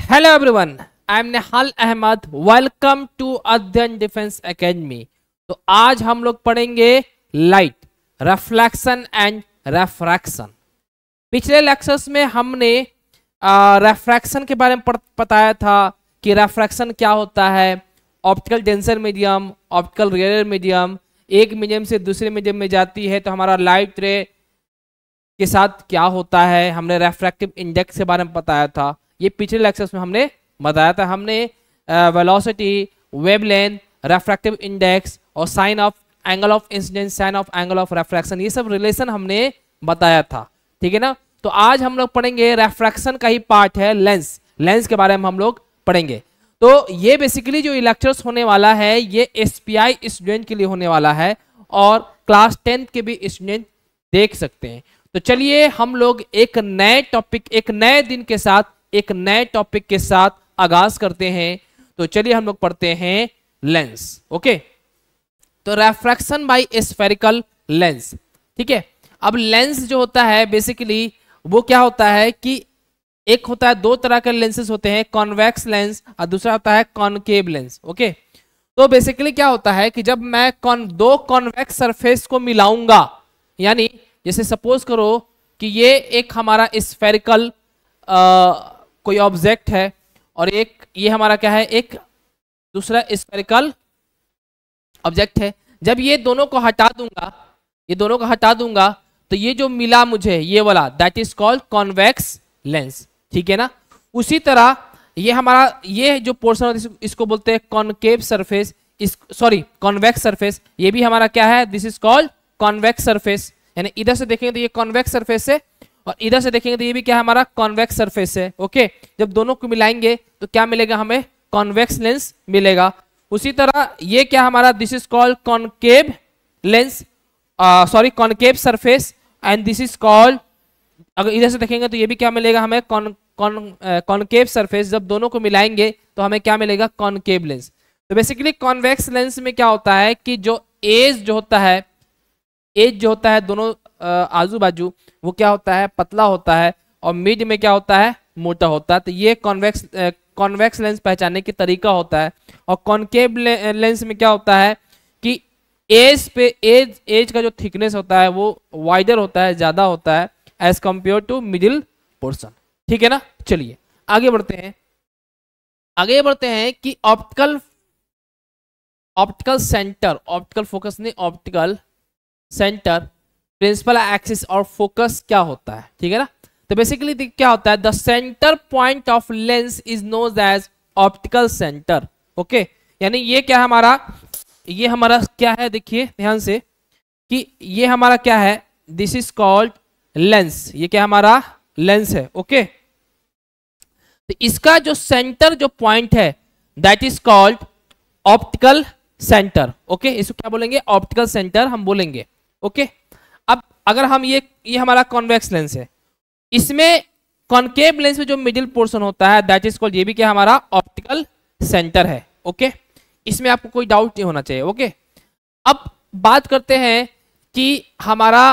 Hello everyone, I am Nehal Ahmad. Welcome to Adhyayan Defence Academy. तो आज हम लोग पढ़ेंगे लाइट, रिफ्लेक्शन एंड रेफ्रैक्शन। पिछले लेक्चर्स में हमने रेफ्रैक्शन के बारे में बताया था कि रेफ्रैक्शन क्या होता है, optical denser medium, optical rare medium, एक मीडियम से दूसरे मीडियम में जाती है तो हमारा लाइट रे के साथ क्या होता है। हमने रेफ्रैक्टिव इंडेक्स के बारे में बताया था, ये पिछले लेक्चर्स में हमने बताया था। हमने वेलोसिटी, वेवलेंथ, रेफ्रैक्टिव इंडेक्स और sine of angle of incidence, sine of angle of refraction, ये सब रिलेशन हमने बताया था, ठीक है ना। तो आज हम लोग पढ़ेंगे रेफ्रैक्शन का ही पार्ट है लेंस। लेंस के बारे में हम लोग पढ़ेंगे। तो ये बेसिकली जो लेक्चर्स होने वाला है ये एसपीआई स्टूडेंट के लिए होने वाला है और क्लास 10 के भी स्टूडेंट देख सकते हैं। तो चलिए हम लोग एक नए टॉपिक, एक नए दिन के साथ, एक नए टॉपिक के साथ आगाज करते हैं। तो चलिए हम लोग पढ़ते हैं लेंस। ओके, तो रेफ्रैक्शन बाय स्फेरिकल लेंस, ठीक है। अब लेंस जो होता है बेसिकली वो क्या होता है कि एक होता है, दो तरह के लेंसेज होते हैं, कॉन्वेक्स लेंस और दूसरा होता है कॉनकेव लेंस। ओके, तो बेसिकली क्या होता है कि जब मैं दो कॉन्वेक्स सरफेस को मिलाऊंगा, यानी जैसे सपोज करो कि ये एक हमारा स्फेरिकल कोई ऑब्जेक्ट है और एक ये हमारा क्या है, एक दूसरा स्फेरिकल ऑब्जेक्ट है। जब ये दोनों को हटा दूंगा, ये दोनों को हटा दूंगा तो ये जो मिला मुझे ये वाला, that is called convex lens, ठीक है ना। उसी तरह ये हमारा ये जो पोर्शन इसको बोलते हैं concave surface, sorry convex surface, ये भी हमारा क्या है, this is called convex surface. यानी इधर से देखेंगे तो ये कॉन्वेक्स सरफेस है और इधर से देखेंगे तो ये भी क्या है, हमारा कॉन्वेक्स सरफेस है। ओके, जब दोनों को मिलाएंगे तो क्या मिलेगा, हमें कॉन्वेक्स लेंस मिलेगा। उसी तरह ये क्या हमारा, this is called concave lens, sorry concave surface, and this is called, अगर इधर से देखेंगे तो ये भी क्या मिलेगा हमें, कॉनकेव सरफेस। जब दोनों को मिलाएंगे तो हमें क्या मिलेगा, कॉनकेव लेंस। तो बेसिकली कॉन्वेक्स लेंस में क्या होता है कि जो एज जो होता है, एज जो होता है दोनों आजू बाजू, वो क्या होता है, पतला होता है और मिड में क्या होता है, मोटा होता है। तो ये कॉन्वेक्स लेंस पहचानने की तरीका होता है। और कॉनकेव लेंस में क्या होता है कि एज पे एज का जो थिकनेस होता है वो वाइडर होता है, ज्यादा होता है as compare to middle portion, ठीक है ना। चलिए आगे बढ़ते हैं। आगे बढ़ते हैं कि ऑप्टिकल सेंटर, ऑप्टिकल फोकस नहीं, ऑप्टिकल सेंटर, प्रिंसिपल एक्सिस और फोकस क्या होता है, ठीक है ना। तो बेसिकली क्या होता है, the centre point of lens is known as optical centre. Okay, यानी ये क्या हमारा, ये हमारा क्या है, देखिए ध्यान से कि ये हमारा क्या है, दिस इज कॉल्ड लेंस, ये क्या हमारा लेंस है। ओके, तो इसका जो सेंटर जो पॉइंट है that is called optical centre. Okay, इसको क्या बोलेंगे, ऑप्टिकल सेंटर हम बोलेंगे। ओके, अब अगर हम ये हमारा कॉन्वेक्स लेंस है, इसमें कॉनकेव लेंस में जो मिडिल पोर्शन होता है दैट इज कॉल्ड, ये भी क्या हमारा ऑप्टिकल सेंटर है। ओके, इसमें आपको कोई डाउट नहीं होना चाहिए। ओके, अब बात करते हैं कि हमारा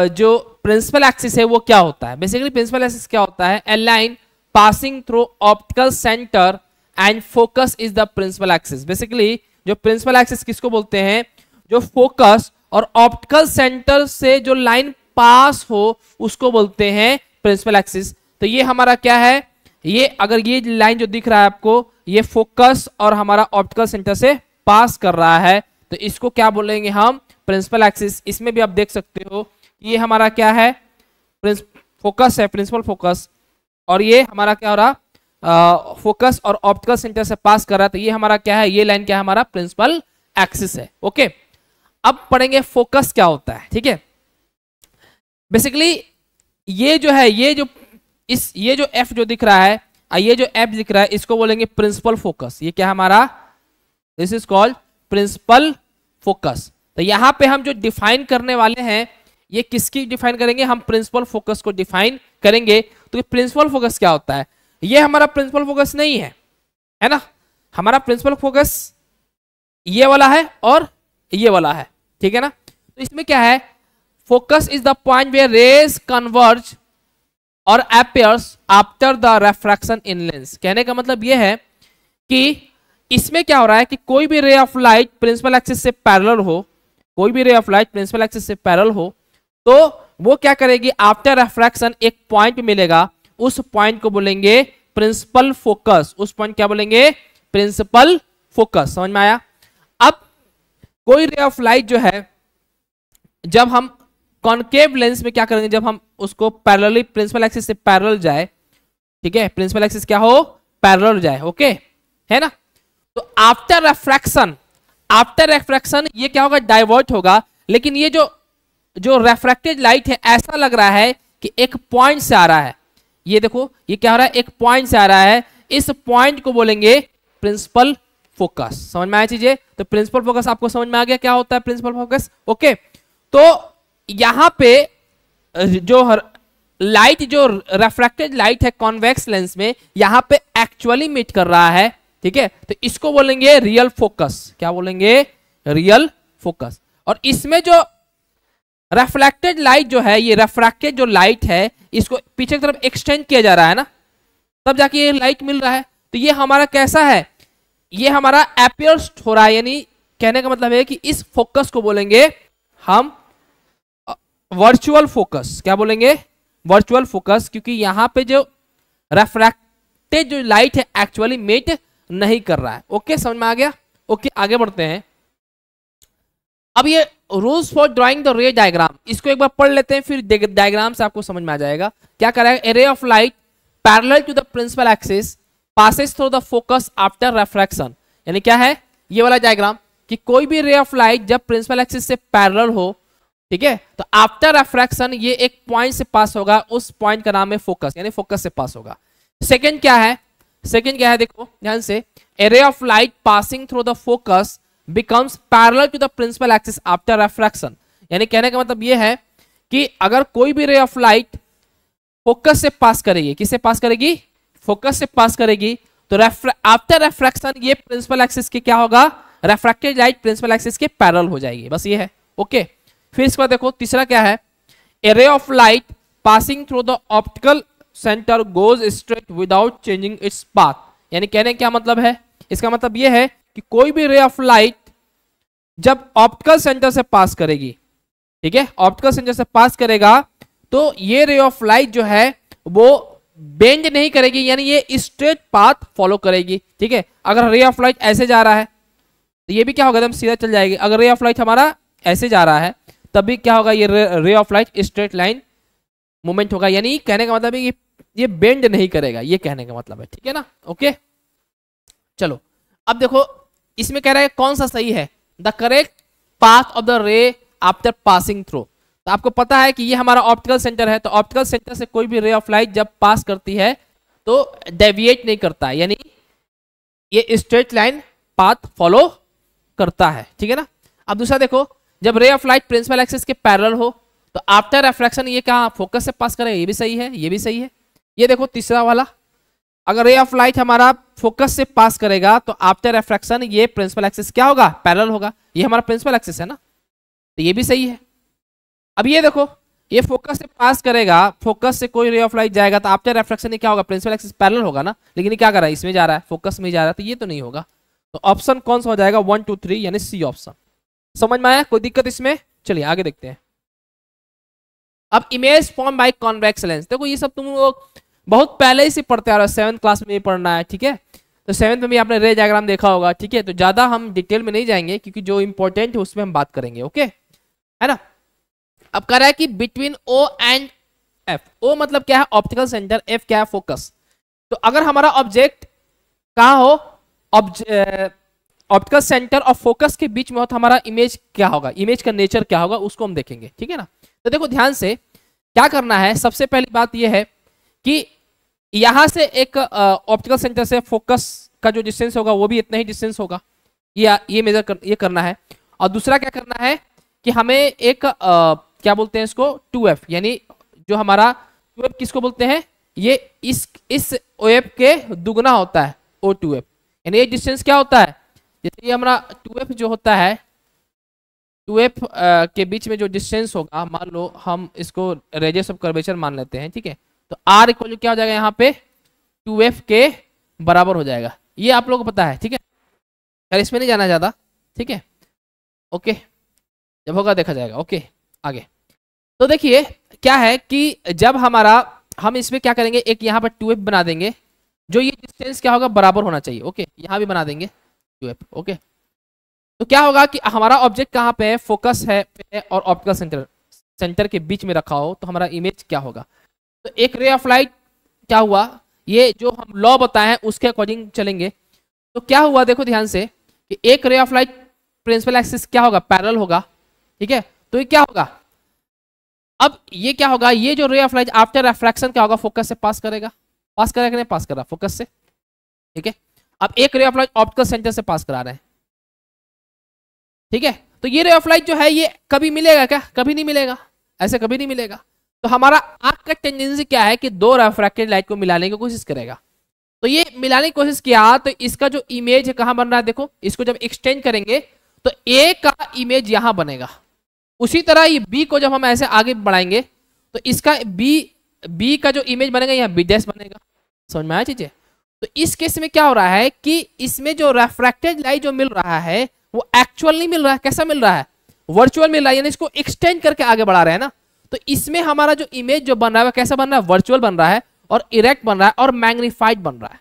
जो प्रिंसिपल एक्सिस है वो क्या होता है। बेसिकली प्रिंसिपल एक्सिस क्या होता है, a line passing through optical centre and focus is the principal axis. Basically जो प्रिंसिपल एक्सिस किसको बोलते हैं, जो फोकस और ऑप्टिकल सेंटर से जो लाइन पास हो उसको बोलते हैं प्रिंसिपल एक्सिस। तो ये हमारा क्या है, ये अगर ये लाइन जो दिख रहा है आपको, ये फोकस और हमारा ऑप्टिकल सेंटर से पास कर रहा है, तो इसको क्या बोलेंगे हम, प्रिंसिपल एक्सिस। इसमें भी आप देख सकते हो ये हमारा क्या है, फोकस है, प्रिंसिपल फोकस, और ये हमारा क्या हो रहा, फोकस और ऑप्टिकल सेंटर से पास कर रहा है, तो ये हमारा क्या है, ये लाइन क्या है, हमारा प्रिंसिपल एक्सिस है। ओके, अब पढ़ेंगे फोकस क्या होता है, ठीक है। बेसिकली ये जो है, ये जो एफ जो दिख रहा है, ये जो एफ दिख रहा है, इसको बोलेंगे प्रिंसिपल फोकस। ये क्या हमारा, this is called principal focus. तो यहां पे हम जो डिफाइन करने वाले हैं, ये किसकी डिफाइन करेंगे, हम प्रिंसिपल फोकस को डिफाइन करेंगे। तो प्रिंसिपल फोकस क्या होता है, ये हमारा प्रिंसिपल फोकस नहीं है ना, हमारा प्रिंसिपल फोकस ये वाला है और ये वाला है, ठीक है ना। तो इसमें क्या है, focus is the point where rays converge और appears after the refraction in lens। कहने का मतलब ये है कि इसमें क्या हो रहा है कि कोई भी ray of light principal axis से पैरेलल हो, कोई भी ray of light principal axis से पैरेलल हो, तो वो क्या करेगी, आफ्टर रिफ्रैक्शन एक पॉइंट मिलेगा, उस पॉइंट को बोलेंगे प्रिंसिपल फोकस। उस पॉइंट क्या बोलेंगे, प्रिंसिपल फोकस। समझ में आया। अब कोई रे ऑफ लाइट जो है, जब हम कॉनकेव लेंस में क्या करेंगे, जब हम उसको पैरेलली प्रिंसिपल एक्सिस से पैरेलल जाए, ठीक है, प्रिंसिपल एक्सिस क्या हो, पैरेलल जाए, ओके है ना। तो आफ्टर रिफ्रैक्शन ये क्या होगा, डाइवर्ट होगा। लेकिन ये जो रेफ्रैक्टेड लाइट है, ऐसा लग रहा है कि एक पॉइंट से आ रहा है। ये देखो, ये क्या हो रहा है, एक पॉइंट से आ रहा है। इस पॉइंट को बोलेंगे प्रिंसिपल फोकस। समझ में आया चीजें। तो प्रिंसिपल फोकस आपको समझ में आ गया क्या होता है प्रिंसिपल फोकस, ओके। तो यहां पे जो लाइट, जो रिफ्रैक्टेड लाइट है कॉन्वेक्स लेंस में, यहां पे एक्चुअली मीट कर रहा है, ठीक है। तो इसको बोलेंगे रियल फोकस। क्या बोलेंगे, रियल फोकस। और इसमें जो रिफ्लेक्टेड लाइट जो है, ये रिफ्रैक्टेड जो लाइट है, इसको पीछे की तरफ एक्सटेंड किया जा रहा है ना, तब जाके ये लाइट मिल रहा है। तो ये हमारा कैसा है, ये हमारा अपीयर्स हो रहा है। यानी कहने का मतलब है कि इस फोकस को बोलेंगे हम वर्चुअल फोकस। क्या बोलेंगे, वर्चुअल फोकस, क्योंकि यहां पे जो रिफ्रैक्टेड जो लाइट है एक्चुअली मीट नहीं कर रहा है। ओके, समझ में आ गया। ओके, आगे बढ़ते हैं। अब ये रूल्स फॉर ड्राइंग द रे डायग्राम, इसको एक बार पढ़ लेते हैं, फिर डायग्राम से आपको समझ में आ जाएगा क्या कर रहा है। A ray of light parallel to the principal axis passes through the focus after refraction. यानी क्या है ये वाला डायग्राम, कि कोई भी रे ऑफ लाइट जब प्रिंसिपल एक्सिस से पैरेलल हो, ठीक है, तो आफ्टर रिफ्रैक्शन ये एक पॉइंट से पास होगा, उस पॉइंट का नाम है फोकस, यानी फोकस से पास होगा। सेकंड क्या है, सेकंड क्या है, देखो ध्यान से, a ray of light passing through the focus becomes parallel to the principal axis after refraction। यानी कहने का मतलब ये है कि अगर कोई भी रे ऑफ लाइट फोकस से पास करेगी, किससे पास करेगी, फोकस से पास करेगी, तो आफ्टर रिफ्रैक्शन ये प्रिंसिपल एक्सिस के क्या होगा, रिफ्रैक्टेड लाइट प्रिंसिपल एक्सिस के पैरेलल हो जाएगी। बस ये है, ओके। फिर इसके बाद देखो तीसरा क्या है, a ray of light passing through the optical centre goes straight without changing its path. यानी कहने का क्या मतलब है, इसका मतलब ये है कि कोई भी रे ऑफ लाइट जब ऑप्टिकल सेंटर से पास करेगी, ठीक है, ऑप्टिकल सेंटर से पास करेगा, तो ये रे ऑफ लाइट जो है वो बेंड नहीं करेगी, यानी ये स्ट्रेट पाथ फॉलो करेगी, ठीक है। अगर रे ऑफ लाइट ऐसे जा रहा है तो ये भी क्या होगा, एकदम सीधा चल जाएगी। अगर रे ऑफ लाइट हमारा ऐसे जा रहा है तब भी क्या होगा, ये रे of light straight line movement होगा। यानी कहने का मतलब है कि ये बेंड नहीं करेगा, ये कहने का मतलब है, ठीक है ना, ओके। चलो अब देखो इसमें कह रहा है कौन सा सही है, the correct path of the रे आफ्टर पासिंग थ्रू। तो आपको पता है कि ये हमारा ऑप्टिकल सेंटर है, तो ऑप्टिकल सेंटर से कोई भी रे ऑफ लाइट जब पास करती है तो डेविएट नहीं करता है, यानी ये स्ट्रेट लाइन पाथ फॉलो करता है, ठीक है ना। अब दूसरा देखो, जब ray of light principal axis के पैरेलल हो तो आफ्टर रिफ्रैक्शन ये कहाँ फोकस से पास करेगा, ये भी सही है, ये भी सही है। ये देखो तीसरा वाला, अगर रे ऑफ लाइट हमारा फोकस से पास करेगा तो आफ्टर रिफ्रैक्शन ये प्रिंसिपल एक्सिस क्या होगा, पैरेलल होगा। ये हमारा प्रिंसिपल एक्सिस है ना, तो ये भी सही है। अब ये देखो, ये फोकस से पास करेगा, फोकस से कोई रे ऑफ लाइट जाएगा तो आफ्टर रिफ्रैक्शन ये क्या होगा, प्रिंसिपल एक्सिस पैरेलल होगा ना। लेकिन ये क्या कर रहा है, इसमें जा रहा है, फोकस में जा रहा है, तो ये तो नहीं होगा। तो ऑप्शन कौन सा हो जाएगा, 1 2 3 यानी सी ऑप्शन। समझ में आया, कोई दिक्कत इसमें। चलिए आगे देखते हैं। अब image form by convex lens, देखो ये सब तुम लोग बहुत पहले ही से पढ़ते आ रहे हो, 7th क्लास में पढ़ना है, ठीक है। तो 7th में भी आपने रे डायग्राम देखा होगा, ठीक है। तो ज्यादा हम डिटेल में नहीं जाएंगे क्योंकि जो इंपॉर्टेंट है उसमें हम बात करेंगे, ओके है ना। अब कह रहा है कि बिटवीन ओ एंड एफ, ओ मतलब क्या है ऑप्टिकल सेंटर, एफ क्या है फोकस। तो अगर हमारा ऑब्जेक्ट कहाँ हो, ऑप्टिकल सेंटर और फोकस के बीच में हो तो हमारा इमेज क्या होगा, इमेज का नेचर क्या होगा उसको हम देखेंगे, ठीक है ना। तो देखो ध्यान से क्या करना है, सबसे पहली बात यह है कि यहां से एक ऑप्टिकल सेंटर से फोकस का जो डिस्टेंस होगा वो भी इतना ही डिस्टेंस होगा, ये मेजर ये करना है। और दूसरा क्या करना है कि हमें एक क्या बोलते हैं इसको 2f, यानी जो हमारा 2f किसको बोलते हैं, ये इस OF के दुगना होता है O2f, यानी ये डिस्टेंस क्या होता है, जैसे ये हमारा 2f जो होता है, 2f के बीच में जो डिस्टेंस होगा, मान लो हम इसको रेडियस ऑफ कर्वेचर मान लेते हैं, ठीक है। तो R इक्वल क्या हो जाएगा यहाँ पे 2f के बराबर हो जाएगा। ये आप लोगों को पता है, ठीक है, यार इसमें नहीं जाना ज्यादा, ठीक है, ओके, जब होगा देखा जाएगा। ओके आगे तो देखिए क्या है कि जब हम इसमें क्या करेंगे, एक यहाँ पर 2f बना देंगे, जो ये डिस्टेंस क्या होगा बराबर होना चाहिए। ओके यहाँ भी बना देंगे 2f। ओके तो क्या होगा कि हमारा ऑब्जेक्ट कहाँ पे है, फोकस है और ऑप्टिकल सेंटर के बीच में रखा हो, तो हमारा इमेज क्या होगा। तो एक रे ऑफ लाइट क्या हुआ, ये जो हम लॉ बताए हैं उसके अकॉर्डिंग चलेंगे। तो क्या हुआ देखो ध्यान से कि एक रे ऑफ लाइट प्रिंसिपल एक्सिस क्या होगा, पैरेलल होगा, ठीक है। तो ये क्या होगा, अब ये क्या होगा, ये जो रे ऑफ लाइट आफ्टर रिफ्रैक्शन क्या होगा, फोकस से पास करेगा, पास करेगा कि नहीं, पास कर रहा फोकस से, ठीक है। अब एक रे ऑफ लाइट ऑप्टिकल सेंटर से पास करा रहे हैं, ठीक है। तो ये रे ऑफ लाइट जो है ये कभी मिलेगा क्या, कभी नहीं मिलेगा, ऐसे कभी नहीं मिलेगा। तो हमारा आंख का टेंडेंसी क्या है कि दो रिफ्रैक्टेड लाइट को मिलाने की कोशिश करेगा। तो ये मिलाने की कोशिश किया तो इसका जो इमेज है कहां बन रहा है, देखो इसको जब एक्सटेंड करेंगे तो ए का इमेज यहां बनेगा। उसी तरह ये बी को जब हम ऐसे आगे बढ़ाएंगे तो इसका बी का जो इमेज बनेगा यहाँ बी डैश बनेगा। समझ में आया चीजें। तो इस केस में क्या हो रहा है कि इसमें जो रिफ्रैक्टेड लाइट जो मिल रहा है वो एक्चुअल नहीं मिल रहा है, कैसा मिल रहा है, वर्चुअल मिल रहा है, यानी इसको एक्सटेंड करके आगे बढ़ा रहे हैं ना। तो इसमें हमारा जो इमेज जो बन रहा है वो कैसा बन रहा है, वर्चुअल बन रहा है और इरेक्ट बन रहा है और मैग्नीफाइड बन रहा है।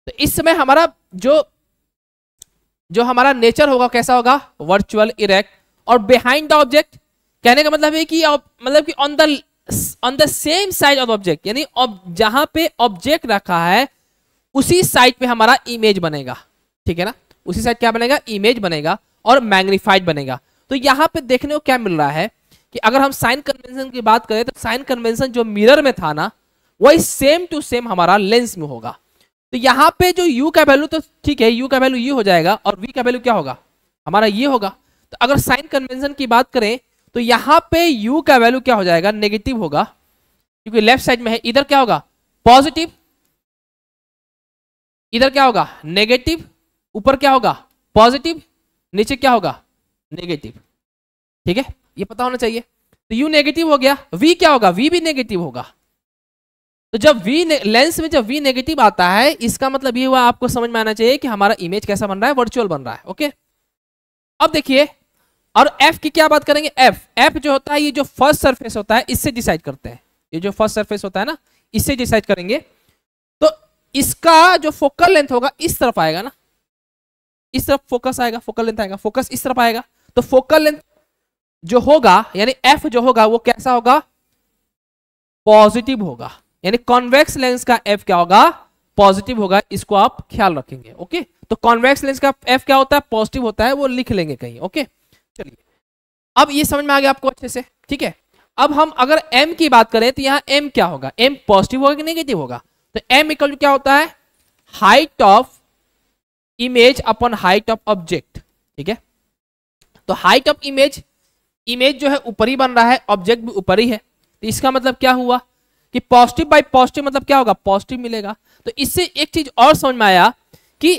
तो इस समय हमारा जो हमारा नेचर होगा कैसा होगा, वर्चुअल, इरेक्ट और बिहाइंड द ऑब्जेक्ट। कहने का मतलब है कि on the same side of object, यानी जहां पे ऑब्जेक्ट रखा है उसी साइड पे हमारा इमेज बनेगा, ठीक है ना। उसी साइड क्या बनेगा, इमेज बनेगा और मैग्नीफाइड बनेगा। तो यहां पे देखने को क्या मिल रहा है कि अगर हम साइन कन्वेंशन की बात करें तो साइन कन्वेंशन जो मिरर में था ना वही सेम टू सेम हमारा लेंस में होगा। तो यहाँ पे जो u का वैल्यू तो ठीक है, u का वैल्यू ये हो जाएगा और v का वैल्यू क्या होगा हमारा ये होगा। तो अगर साइन कन्वेंशन की बात करें तो यहाँ पे u का वैल्यू क्या हो जाएगा, नेगेटिव होगा, क्योंकि लेफ्ट साइड में है। इधर क्या होगा पॉजिटिव, इधर क्या होगा नेगेटिव, ऊपर क्या होगा पॉजिटिव, नीचे क्या होगा नेगेटिव, ठीक है, ये पता होना चाहिए। तो u नेगेटिव हो गया, v क्या होगा, v भी नेगेटिव होगा। तो जब लेंस में जब v नेगेटिव आता है इसका मतलब ये हुआ, आपको समझ में आना चाहिए कि हमारा इमेज कैसा बन रहा है, वर्चुअल बन रहा है। ओके अब देखिए, और f की क्या बात करेंगे, f जो होता है ये जो फर्स्ट सरफेस होता है इससे डिसाइड करते हैं, ये जो फर्स्ट सरफेस होता है ना इससे डिसाइड करेंगे। तो इसका जो फोकल लेंथ होगा इस तरफ आएगा ना, इस तरफ फोकस आएगा, फोकल लेंथ आएगा, फोकस इस तरफ आएगा। तो फोकल लेंथ जो होगा यानी f जो होगा वो कैसा होगा, पॉजिटिव होगा, यानी कॉन्वेक्स लेंस का f क्या होगा, पॉजिटिव होगा। इसको आप ख्याल रखेंगे। ओके तो कॉन्वेक्स लेंस का f क्या होता है, पॉजिटिव होता है, वो लिख लेंगे कहीं। ओके चलिए अब ये समझ में आ गया आपको अच्छे से, ठीक है। अब हम अगर m की बात करें तो यहाँ m क्या होगा, m पॉजिटिव होगा कि नेगेटिव होगा। तो m इक्वल टू क्या होता है, height of image upon height of object, ठीक है। तो हाइट ऑफ इमेज, इमेज जो है ऊपर ही बन रहा है, ऑब्जेक्ट भी ऊपर ही है। तो इसका मतलब क्या हुआ कि पॉजिटिव बाई पॉजिटिव मतलब क्या होगा, पॉजिटिव मिलेगा। तो इससे एक चीज और समझ में आया कि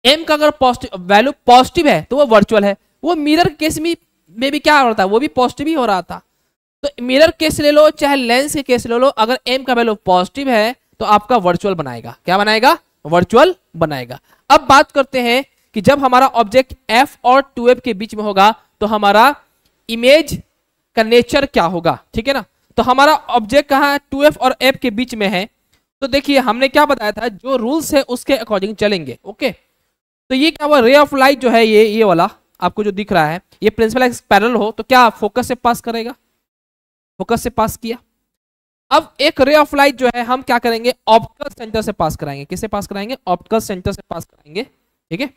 m का अगर पॉजिटिव वैल्यू पॉजिटिव है तो वो वर्चुअल है। वो मिरर केस में भी क्या हो रहा था, वो भी पॉजिटिव ही हो रहा था। तो मिरर केस ले लो चाहे लेंस के केस ले लो, अगर m का वैल्यू पॉजिटिव है तो आपका वर्चुअल बनाएगा, क्या बनाएगा, वर्चुअल बनाएगा। अब बात करते हैं कि जब हमारा ऑब्जेक्ट f और 2f के बीच में होगा तो हमारा इमेज का नेचर क्या होगा, ठीक है ना। तो हमारा ऑब्जेक्ट कहाँ है, 2f और f के बीच में है। तो देखिए हमने क्या बताया था, जो रूल्स है उसके अकॉर्डिंग चलेंगे। ओके तो ये क्या हुआ, रे ऑफ लाइट जो है ये वाला आपको जो दिख रहा है ये प्रिंसिपल एक्सिस पैरेलल हो तो क्या फोकस से पास करेगा, फोकस से पास किया। अब एक रे ऑफ लाइट जो है हम क्या करेंगे, ऑप्टिकल सेंटर से पास कराएंगे। किससे पास कराएंगे, ऑप्टिकल सेंटर से पास कराएंगे, ठीक है।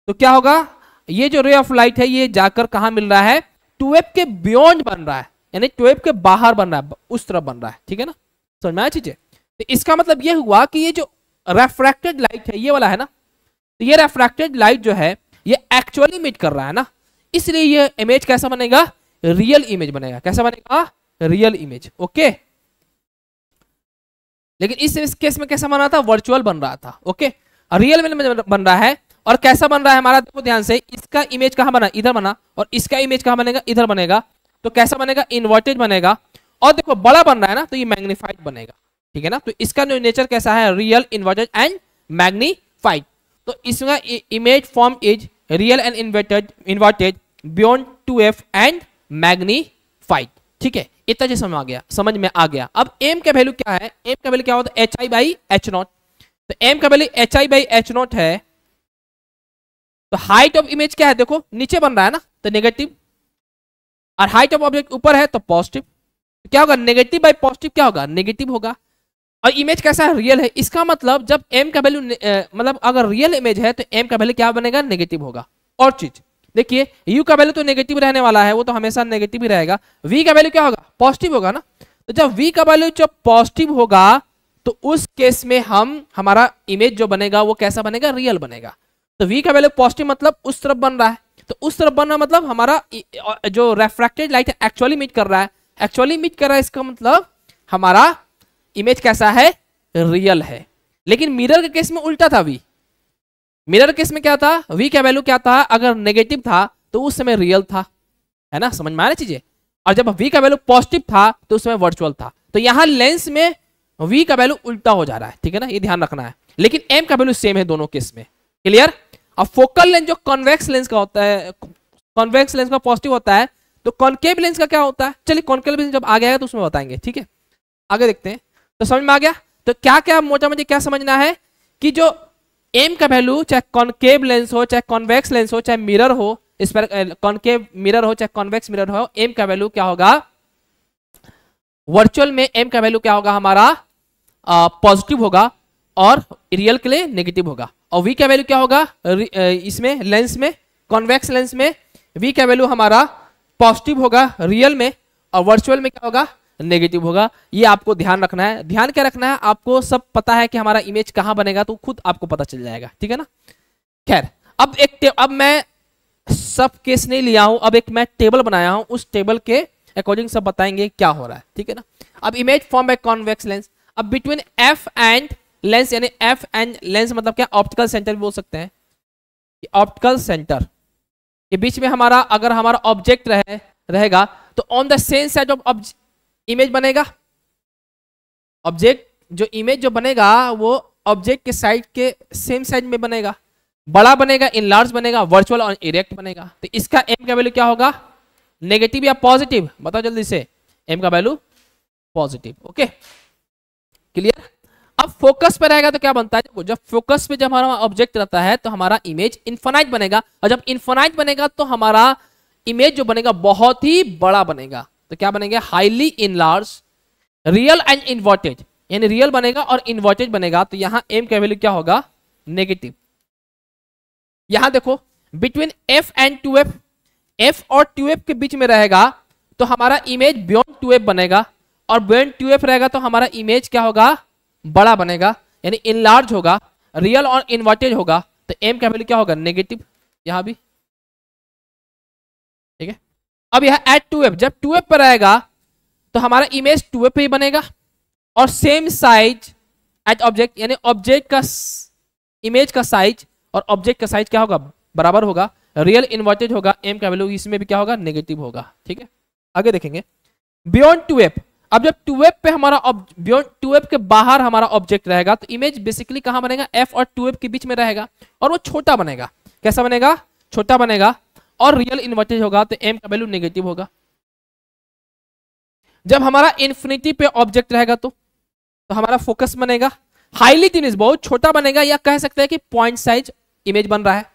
तो क्या होगा, ये जो रे ऑफ लाइट है ये जाकर कहां मिल रहा है, 2f के बियॉन्ड बन रहा है, यानी 2f के बाहर बन रहा है, उस तरफ बन रहा है, ठीक है ना। समझ में आया चीजें। तो इसका मतलब ये हुआ कि ये जो रेफ्रैक्टेड लाइट है ये वाला है ना, तो ये रेफ्रैक्टेड लाइट जो है ये एक्चुअली इमिट कर रहा है ना, इसलिए ये इमेज कैसा बनेगा, रियल इमेज बनेगा। कैसा बनेगा, रियल इमेज। ओके लेकिन इस केस में कैसा बन रहा था, वर्चुअल बन रहा था। ओके रियल में बन रहा है। और कैसा बन रहा है हमारा, देखो ध्यान से, इसका इमेज कहां बना, इधर बना, और इसका इमेज कहां बनेगा, इधर बनेगा। तो कैसा बनेगा, इन्वर्टेड बनेगा। और देखो बड़ा बन रहा है ना, तो ये मैग्नीफाइड बनेगा, ठीक है ना। तो इसका नेचर कैसा है, रियल, इन्वर्टेड एंड मैग्नीफाइड। तो इसका image form is real and inverted beyond 2f and magnified, ठीक है। इतना चीज समझ में आ गया। अब m का वैल्यू क्या है, m का वैल्यू क्या होता है, hi/h0। तो m का वैल्यू hi/h0 है। तो हाइट ऑफ इमेज क्या है, देखो नीचे बन रहा है ना, तो नेगेटिव, और हाइट ऑफ ऑब्जेक्ट ऊपर है तो पॉजिटिव। तो क्या होगा, नेगेटिव बाई पॉजिटिव क्या होगा, नेगेटिव होगा। और इमेज कैसा है, रियल है। इसका मतलब जब m का वैल्यू मतलब अगर रियल इमेज है तो m का वैल्यू क्या बनेगा, नेगेटिव होगा। और चीज देखिए, u का वैल्यू तो नेगेटिव रहने वाला है, वो तो हमेशा नेगेटिव ही रहेगा। v का वैल्यू क्या होगा, पॉजिटिव होगा ना। तो जब v का वैल्यू जब पॉजिटिव होगा तो उस केस में हमारा इमेज जो बनेगा वो कैसा बनेगा, रियल बनेगा। तो v का वैल्यू पॉजिटिव मतलब उस तरफ बन रहा है, तो उस तरफ बन रहा मतलब हमारा जो रेफ्रैक्टेड लाइट है एक्चुअली मीट कर रहा है, एक्चुअली मीट कर रहा है, इसका मतलब हमारा इमेज कैसा है, रियल है। लेकिन मिरर के केस में उल्टा था, v मिरर केस में क्या था, v का वैल्यू क्या था, अगर नेगेटिव था तो उस समय रियल था, है ना, समझ में आ रही चीजें। और जब v का वैल्यू पॉजिटिव था तो उस समय वर्चुअल था। तो यहां लेंस में v का वैल्यू उल्टा हो जा रहा है, ठीक है ना, ये ध्यान रखना है। लेकिन m का वैल्यू सेम है दोनों केस में, क्लियर। अब फोकल लेंस जो कॉन्वेक्स लेंस का होता है, कॉन्वेक्स लेंस का पॉजिटिव होता है, तो कॉनकेव लेंस का क्या होता है, चलिए कॉनकेव लेंस जब आ गया है तो उसमें बताएंगे, ठीक है। आगे देखते हैं। तो समझ में आ गया। तो क्या क्या मोटा मोटी क्या समझना है कि जो m का वैल्यू चाहे कॉनकेव लेंस हो चाहे कॉन्वेक्स लेंस हो चाहे मिरर हो, इस पर कॉनकेव मिरर हो चाहे कॉन्वेक्स मिरर हो, m का वैल्यू क्या होगा, वर्चुअल में m का वैल्यू क्या होगा हमारा, पॉजिटिव होगा, और रियल के लिए नेगेटिव होगा। और v का वैल्यू क्या होगा, इसमें लेंस में, कॉन्वेक्स लेंस में v का वैल्यू हमारा पॉजिटिव होगा रियल में, और वर्चुअल में क्या होगा, नेगेटिव होगा। ये आपको ध्यान रखना है। ध्यान क्या रखना है, आपको सब पता है कि हमारा इमेज कहां बनेगा, तो खुद आपको पता चल जाएगा, ठीक है ना। खैर अब मैं सब केस नहीं लिया हूं, अब एक मैं टेबल बनाया हूं, उस टेबल के अकॉर्डिंग सब बताएंगे क्या हो रहा है, ठीक है ना। अब image form by convex lens. अब बिटवीन f एंड लेंस, यानी f एंड लेंस मतलब क्या, ऑप्टिकल सेंटर बोल सकते हैं। ऑप्टिकल सेंटर के बीच में हमारा अगर हमारा ऑब्जेक्ट रहेगा तो on the same side of image बनेगा। ऑब्जेक्ट जो इमेज जो बनेगा वो ऑब्जेक्ट के साइड के सेम साइड में बनेगा, बड़ा बनेगा, इनलार्ज बनेगा, वर्चुअल और इरेक्ट बनेगा। तो इसका m का वैल्यू क्या होगा, नेगेटिव या पॉजिटिव, बताओ जल्दी से। m का वैल्यू पॉजिटिव, ओके क्लियर। अब फोकस पे रहेगा तो क्या बनता है, देखो जब फोकस पे जब हमारा ऑब्जेक्ट रहता है तो हमारा इमेज इनफाइनाइट बनेगा, और जब इनफाइनाइट बनेगा तो हमारा इमेज जो बनेगा बहुत ही बड़ा बनेगा। तो क्या बनेगा, highly enlarge, real and inverted, यानी रियल बनेगा और इन्वर्टेड बनेगा। तो यहां m का वैल्यू क्या होगा, नेगेटिव। यहां देखो between f and 2f, f और 2f के बीच में रहेगा तो हमारा इमेज बियॉन्ड 2f बनेगा, और बियॉन्ड 2f रहेगा तो हमारा इमेज क्या होगा, बड़ा बनेगा, यानी इनलार्ज होगा, रियल और इन्वर्टेड होगा। तो m का वैल्यू क्या होगा, नेगेटिव, यहां भी, ठीक है। अब यह एट 2f, जब 2f पर रहेगा तो हमारा इमेज 2f पे ही बनेगा, और सेम साइज एट ऑब्जेक्ट, यानी ऑब्जेक्ट का इमेज का साइज और ऑब्जेक्ट का साइज क्या होगा, बराबर होगा, रियल इन्वर्टेड होगा। m का वैल्यू इसमें भी क्या होगा, नेगेटिव होगा, ठीक है। आगे देखेंगे बियॉन्ड 2f। अब जब 2f पे हमारा बियॉन्ड 2f के बाहर हमारा ऑब्जेक्ट रहेगा तो इमेज बेसिकली कहां बनेगा, f और 2f के बीच में रहेगा, और वो छोटा बनेगा। कैसा बनेगा, छोटा बनेगा, और रियल इन्वर्टेड होगा। तो m का वैल्यू नेगेटिव होगा। जब हमारा इन्फिनिटी पे ऑब्जेक्ट रहेगा तो हमारा फोकस बनेगा हाईली थिन, बहुत छोटा बनेगा, या कह सकते हैं कि पॉइंट साइज इमेज बन रहा है,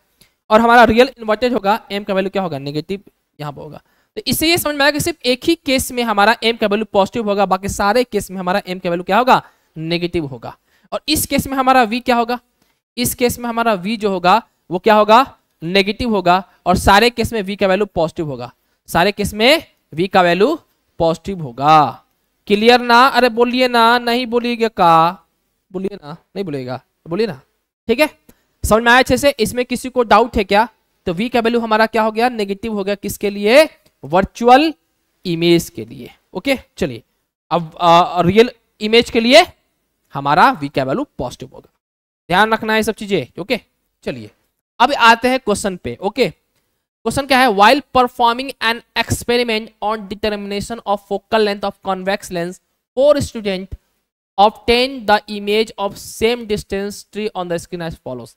और हमारा रियल इन्वर्टेड होगा। m का वैल्यू क्या होगा, नेगेटिव यहां पर होगा। तो इससे ये समझ में आया कि सिर्फ एक ही केस में हमारा m का वैल्यू पॉजिटिव होगा, बाकी सारे केस में हमारा m का वैल्यू क्या होगा, नेगेटिव होगा। और इस केस में हमारा v क्या होगा, इस केस में हमारा v जो होगा वो क्या होगा, नेगेटिव होगा, और सारे केस में v का वैल्यू पॉजिटिव होगा, सारे केस में v का वैल्यू पॉजिटिव होगा। क्लियर ना, अरे बोलिए ना, नहीं बोलिएगा का, बोलिए ना, नहीं बोलिएगा, बोलिए ना, ठीक है। समझ में आया अच्छे से। इसमें किसी को डाउट है क्या, तो v का वैल्यू हमारा क्या हो गया, नेगेटिव हो गया, किसके लिए, वर्चुअल इमेज के लिए, ओके। चलिए अब रियल इमेज के लिए हमारा v का वैल्यू पॉजिटिव होगा, ध्यान रखना है सब चीजें, ओके। चलिए अब आते हैं क्वेश्चन पे, ओके। क्वेश्चन क्या है, while performing an experiment on determination of focal length of convex lens, 4 students obtain the image of same distance tree on the screen as follows.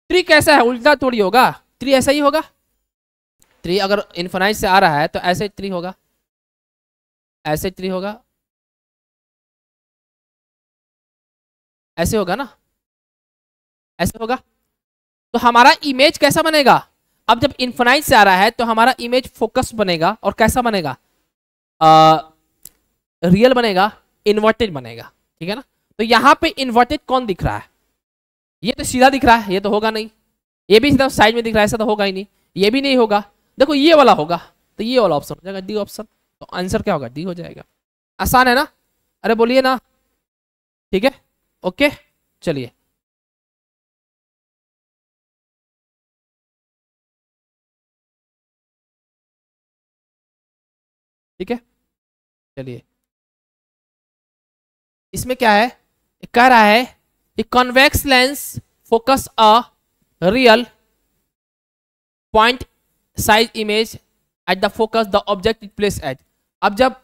Tree कैसा है, उल्टा थोड़ी होगा, ट्री ऐसा ही होगा। ट्री अगर इनफाइनाइट से आ रहा है तो ऐसे ट्री होगा, ऐसे ट्री होगा, ऐसे होगा ना, ऐसे होगा। तो हमारा इमेज कैसा बनेगा, अब जब इनफाइनाइट से आ रहा है तो हमारा इमेज फोकस बनेगा और कैसा बनेगा, रियल बनेगा, इन्वर्टेड बनेगा, ठीक है ना। तो यहाँ पे इन्वर्टेड कौन दिख रहा है, ये तो सीधा दिख रहा है, ये तो होगा नहीं। ये भी सीधा साइड में दिख रहा है, ऐसा तो होगा ही नहीं। ये भी नहीं होगा, देखो ये वाला होगा, तो ये वाला ऑप्शन हो जाएगा, डी ऑप्शन। तो आंसर क्या होगा, डी हो जाएगा। आसान है ना, अरे बोलिए ना, ठीक है, ओके चलिए। ठीक है चलिए, इसमें क्या है, कह रहा है कि convex lens focus a real point size image at the focus the object it place at. अब जब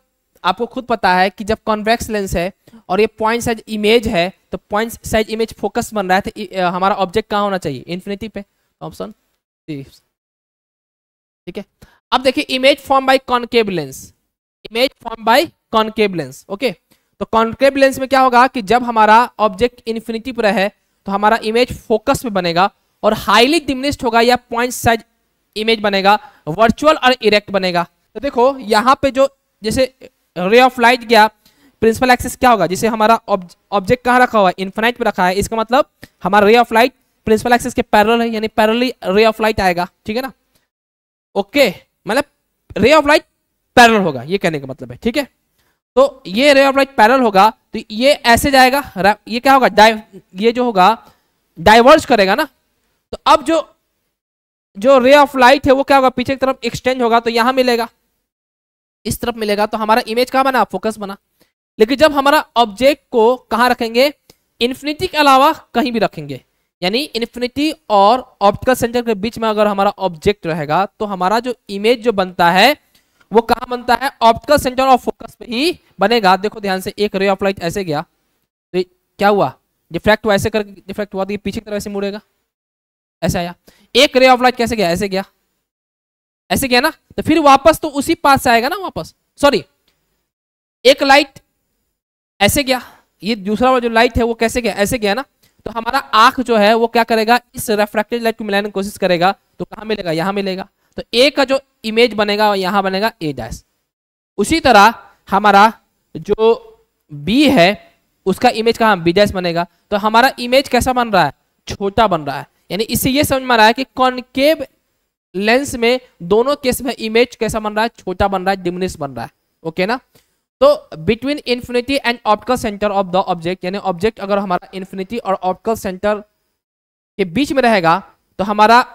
आपको खुद पता है कि जब कॉन्वेक्स लेंस है और ये पॉइंट साइज इमेज है, तो पॉइंट साइज इमेज फोकस बन रहा है, तो हमारा ऑब्जेक्ट कहाँ होना चाहिए, इन्फिनिटी पे, ऑप्शन सी। ठीक है, अब देखिए image form by concave lens, image form by concave lens. Okay, तो कॉनकेव लेंस में क्या होगा कि जब हमारा ऑब्जेक्ट इन्फिनिटी पर है तो हमारा इमेज फोकस पे बनेगा और हाईली डिमिनिश्ड होगा या पॉइंट साइज इमेज बनेगा, वर्चुअल और इरेक्ट बनेगा। तो देखो यहाँ पे जो जैसे रे ऑफ लाइट गया, प्रिंसिपल एक्सिस क्या होगा, जिसे हमारा ऑब्जेक्ट कहाँ रखा हुआ है, इन्फिनाइट पे रखा है, इसका मतलब हमारा ray of light principal axis के पैरेलल है, यानी पैरेलली रे ऑफ लाइट आएगा, ठीक है ना। ओके, मतलब रे ऑफ लाइट पैरेलल होगा, ये कहने का मतलब है, ठीक है। तो ये रे ऑफ लाइट पैरेलल होगा तो ये ऐसे जाएगा, ये क्या होगा, ये जो होगा डाइवर्ज करेगा ना। तो अब जो रे ऑफ लाइट है वो क्या होगा, पीछे की तरफ एक्सटेंड होगा, तो यहां मिलेगा, इस तरफ मिलेगा, तो हमारा इमेज कहां बना, फोकस बना। लेकिन जब हमारा ऑब्जेक्ट को कहां रखेंगे, इन्फिनिटी के अलावा कहीं भी रखेंगे, यानी इन्फिनिटी और ऑप्टिकल सेंटर के बीच में अगर हमारा ऑब्जेक्ट रहेगा तो हमारा जो इमेज जो बनता है वो कहां बनता है, ऑप्टिकल सेंटर ऑफ फोकस पे ही बनेगा। देखो ध्यान से, एक रे ऑफ लाइट ऐसे गया तो क्या हुआ, डिफ्रैक्ट हुआ, ऐसे करके डिफ्रैक्ट हुआ, तो ये पीछे की तरफ ऐसे मुड़ेगा, ऐसे आया। एक रे ऑफ लाइट कैसे गया, ऐसे गया, ऐसे गया ना, तो फिर वापस तो उसी पास से आएगा ना वापस, सॉरी एक लाइट ऐसे गया, ये दूसरा वाला जो लाइट है वो कैसे गया, ऐसे गया ना। तो हमारा आंख जो है वो क्या करेगा, इस रिफ्रैक्टेड लाइट को मिलाने की कोशिश करेगा, तो कहां मिलेगा, यहां मिलेगा। तो ए का जो इमेज बनेगा यहां बनेगा ए डैश। उसी तरह हमारा जो बी है उसका इमेज कहां, बी डैश बनेगा। तो हमारा इमेज कैसा बन रहा है, छोटा बन रहा है, यानी इससे ये समझ में आ रहा है कि कॉनकेव लेंस में दोनों केस में इमेज कैसा बन रहा है, छोटा बन रहा है, डिमिनिश बन रहा है। ओके ना। तो between infinity and optical centre of the object, यानी ऑब्जेक्ट अगर हमारा इन्फिनिटी और ऑप्टिकल सेंटर के बीच में रहेगा तो हमारा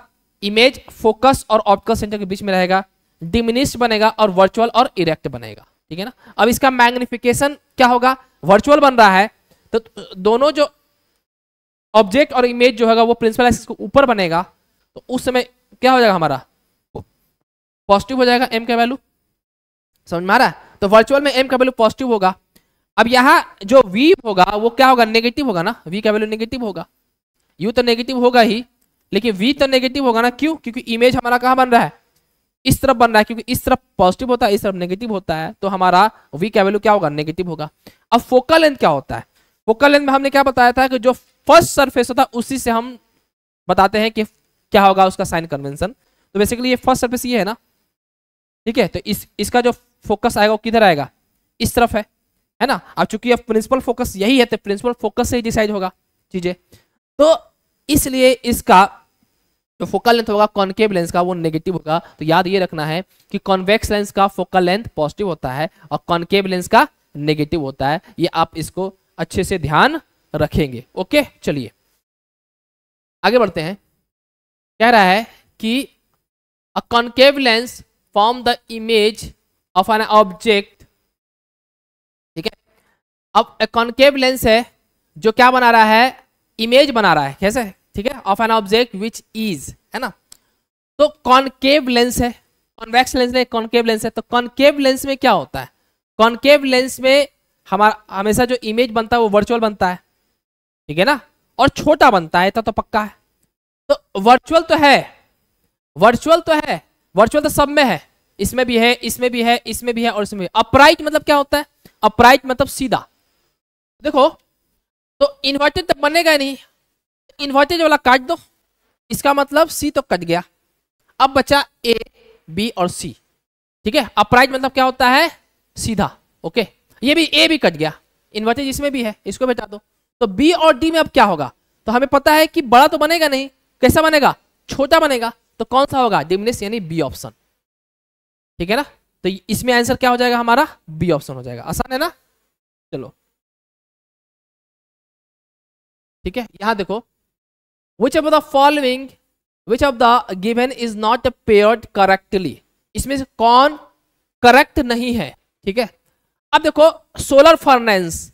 इमेज फोकस और ऑप्टिकल सेंटर के बीच में रहेगा, डिमिनिश बनेगा और वर्चुअल और इरेक्ट बनेगा, ठीक है ना। अब इसका मैग्निफिकेशन क्या होगा, वर्चुअल बन रहा है तो दोनों जो ऑब्जेक्ट और इमेज जो होगा वो प्रिंसिपल एक्सिस के ऊपर बनेगा, तो उस समय क्या हो जाएगा, हमारा पॉजिटिव हो जाएगा, एम का वैल्यू, समझ में आ रहा है। तो वर्चुअल में एम का वैल्यू पॉजिटिव होगा। अब यहाँ जो v होगा वो क्या होगा, नेगेटिव होगा ना, v का वैल्यू नेगेटिव होगा। u तो नेगेटिव होगा ही, लेकिन v तो नेगेटिव होगा ना, क्यों, क्योंकि इमेज हमारा कहाँ बन रहा है, इस तरफ बन रहा है, क्योंकि इस तरफ पॉजिटिव होता है, इस तरफ नेगेटिव होता है, तो हमारा v का वैल्यू क्या होगा, नेगेटिव होगा। अब फोकल लेंथ क्या होता है, फोकल लेंथ में हमने क्या बताया था कि जो फर्स्ट सरफेस होता है उसी से हम बताते हैं कि क्या होगा उसका साइन कन्वेंशन। तो बेसिकली ये फर्स्ट सरफेस ये है ना, ठीक है। तो इसका जो फोकस आएगा वो किधर आएगा, इस तरफ है ना। अब चूंकि अब प्रिंसिपल फोकस यही है तो प्रिंसिपल फोकस से ही डिसाइड होगा चीजें, तो इसलिए इसका जो फोकल लेंथ होगा कॉनकेव लेंस का वो नेगेटिव होगा। तो याद ये रखना है कि कॉन्वेक्स लेंस का फोकल लेंथ पॉजिटिव होता है और कॉनकेव लेंस का नेगेटिव होता है, ये आप इसको अच्छे से ध्यान रखेंगे। ओके चलिए आगे बढ़ते हैं। कह रहा है कि a concave lens form the image of an object, ठीक है। अब कॉनकेव लेंस है जो क्या बना रहा है, इमेज बना रहा है, कैसे, ठीक है, of an object which is, है ना। तो कॉनकेव लेंस है, कॉन्वेक्स लेंस है, कॉनकेव लेंस है। तो कॉनकेव लेंस में क्या होता है, कॉनकेव लेंस में हमारा हमेशा जो इमेज बनता है वो वर्चुअल बनता है, ठीक है ना, और छोटा बनता है, तो पक्का है। तो वर्चुअल तो है, वर्चुअल तो है, वर्चुअल तो सब में है, इसमें भी है, इसमें भी है, इसमें भी है और इसमें भी। अपराइट मतलब क्या होता है, अपराइट मतलब सीधा। देखो तो इन्वर्टेड तो बनेगा नहीं, इन्वर्टेड वाला काट दो, इसका मतलब सी तो कट गया, अब बचा ए बी और सी, ठीक है। अपराइट मतलब क्या होता है, सीधा, ओके। ये भी ए भी कट गया, इन्वर्टेड इसमें भी है, इसको बेटा दो। तो बी और डी में अब क्या होगा, तो हमें पता है कि बड़ा तो बनेगा नहीं, कैसा बनेगा, छोटा बनेगा। तो कौन सा होगा, डिमिनिश, यानी बी ऑप्शन, ठीक है ना। तो इसमें आंसर क्या हो जाएगा हमारा, बी ऑप्शन हो जाएगा। आसान है ना, चलो ठीक है। यहां देखो, which of the following, which of the given is not paired correctly, इसमें से कौन करेक्ट नहीं है, ठीक है। अब देखो सोलर फर्नेस,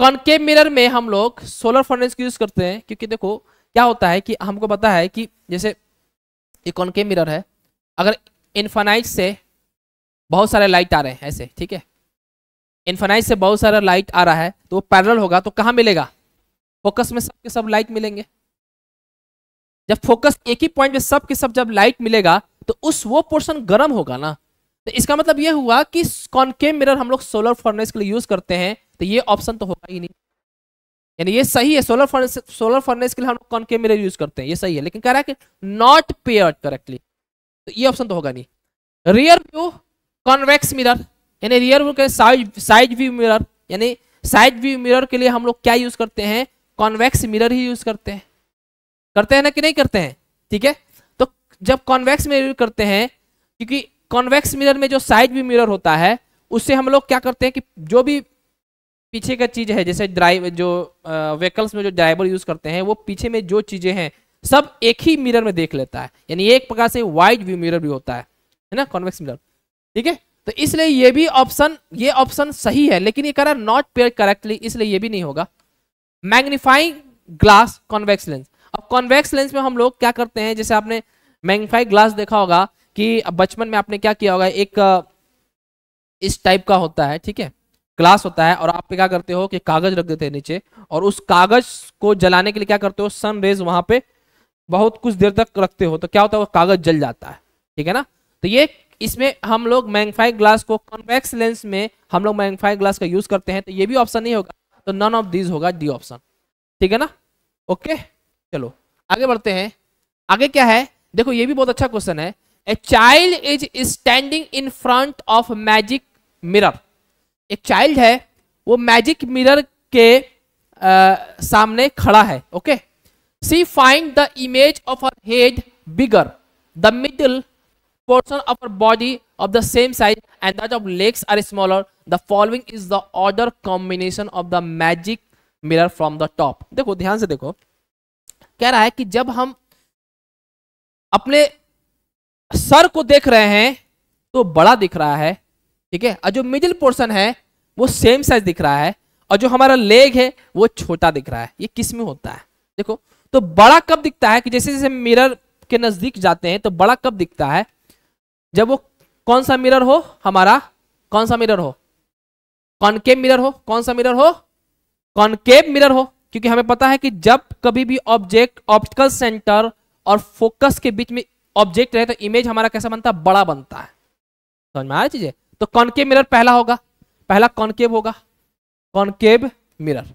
कॉनकेव मिरर में हम लोग सोलर फर्नेस यूज करते हैं, क्योंकि देखो क्या होता है कि हमको पता है कि जैसे ये कॉनकेव मिरर है, अगर इन्फानाइट से बहुत सारे लाइट आ रहे हैं ऐसे, ठीक है, इन्फानाइट से बहुत सारा लाइट आ रहा है, तो वो पैरेलल होगा, तो कहाँ मिलेगा, फोकस में सबके सब लाइट मिलेंगे। जब फोकस एक ही पॉइंट पे सब के सब जब लाइट मिलेगा तो उस वो पोर्शन गर्म होगा ना। तो इसका मतलब ये हुआ कि कॉनकेव मिरर हम लोग सोलर फर्नेस के लिए यूज करते हैं, तो ये ऑप्शन तो होगा ही नहीं, यानी ये सही है, सोलर फर्नेस के लिए हम लोग कॉनकेव मिरर यूज करते हैं, ये सही है, लेकिन कह रहा है कि नॉट पेयर्ड करेक्टली, तो ये ऑप्शन तो होगा नहीं। रियर व्यू कॉन्वेक्स मिरर, यानी रियर व्यू के साइड व्यू मिरर, यानी साइड व्यू मिरर के लिए हम लोग क्या यूज करते हैं, कॉन्वेक्स मिरर ही यूज करते हैं, करते हैं ना कि नहीं करते हैं, ठीक है। तो जब कॉन्वेक्स मिरर करते हैं, क्योंकि कॉन्वेक्स मिरर में जो साइड व्यू मिरर होता है उससे हम लोग क्या करते हैं कि जो भी पीछे का चीज है, जैसे ड्राइव जो व्हीकल्स में जो ड्राइवर यूज करते हैं, वो पीछे में जो चीजें हैं सब एक ही मिरर में देख लेता है, यानी एक प्रकार से वाइड व्यू मिरर भी होता है ना कॉन्वेक्स मिरर, ठीक है। तो इसलिए ये भी ऑप्शन, ये ऑप्शन सही है, लेकिन ये कह रहा है नॉट पेयर करेक्टली, इसलिए ये भी नहीं होगा। मैग्नीफाइंग ग्लास कॉन्वेक्स लेंस, अब कॉन्वेक्स लेंस में हम लोग क्या करते हैं, जैसे आपने मैग्नीफाइंग ग्लास देखा होगा कि बचपन में आपने क्या किया होगा, एक इस टाइप का होता है, ठीक है, ग्लास होता है, और आप क्या करते हो कि कागज रख देते हैं नीचे, और उस कागज को जलाने के लिए क्या करते हो, सन रेज वहां पे बहुत कुछ देर तक रखते हो, तो क्या होता है, वो कागज जल जाता है, ठीक है ना। तो ये इसमें हम लोग मैग्नीफाइंग ग्लास को, कॉन्वेक्स लेंस में हम लोग मैग्नीफाइंग ग्लास का यूज करते हैं, तो ये भी ऑप्शन नहीं होगा, तो नन ऑफ दीज होगा, डी ऑप्शन, ठीक है ना, ओके। चलो आगे बढ़ते हैं, आगे क्या है, देखो ये भी बहुत अच्छा क्वेश्चन है। A child is standing in front of magic mirror, एक चाइल्ड है वो मैजिक मिरर के सामने खड़ा है, okay. She find the image of her head bigger, the middle portion of her body of the same size and that of legs are smaller, the following is the order combination of the magic mirror from the top। देखो ध्यान से देखो, कह रहा है कि जब हम अपने सर को देख रहे हैं तो बड़ा दिख रहा है, ठीक है, और जो मिडिल पोर्शन है वो सेम साइज दिख रहा है, और जो हमारा लेग है वो छोटा दिख रहा है। ये किस में होता है, देखो तो बड़ा कब दिखता है कि जैसे जैसे मिरर के नजदीक जाते हैं तो बड़ा कब दिखता है, जब वो कौन सा मिरर हो, हमारा कौन सा मिरर हो, कॉनकेव मिरर हो, कौन सा मिरर हो, कॉनकेव मिरर हो, क्योंकि हमें पता है कि जब कभी भी ऑब्जेक्ट ऑप्टिकल सेंटर और फोकस के बीच में ऑब्जेक्ट रहे तो इमेज हमारा कैसा बनता है, बड़ा बनता है, समझ में आ रहा चीजें। तो कॉनकेव मिरर पहला होगा, पहला कॉनकेव होगा, कॉनकेव मिरर।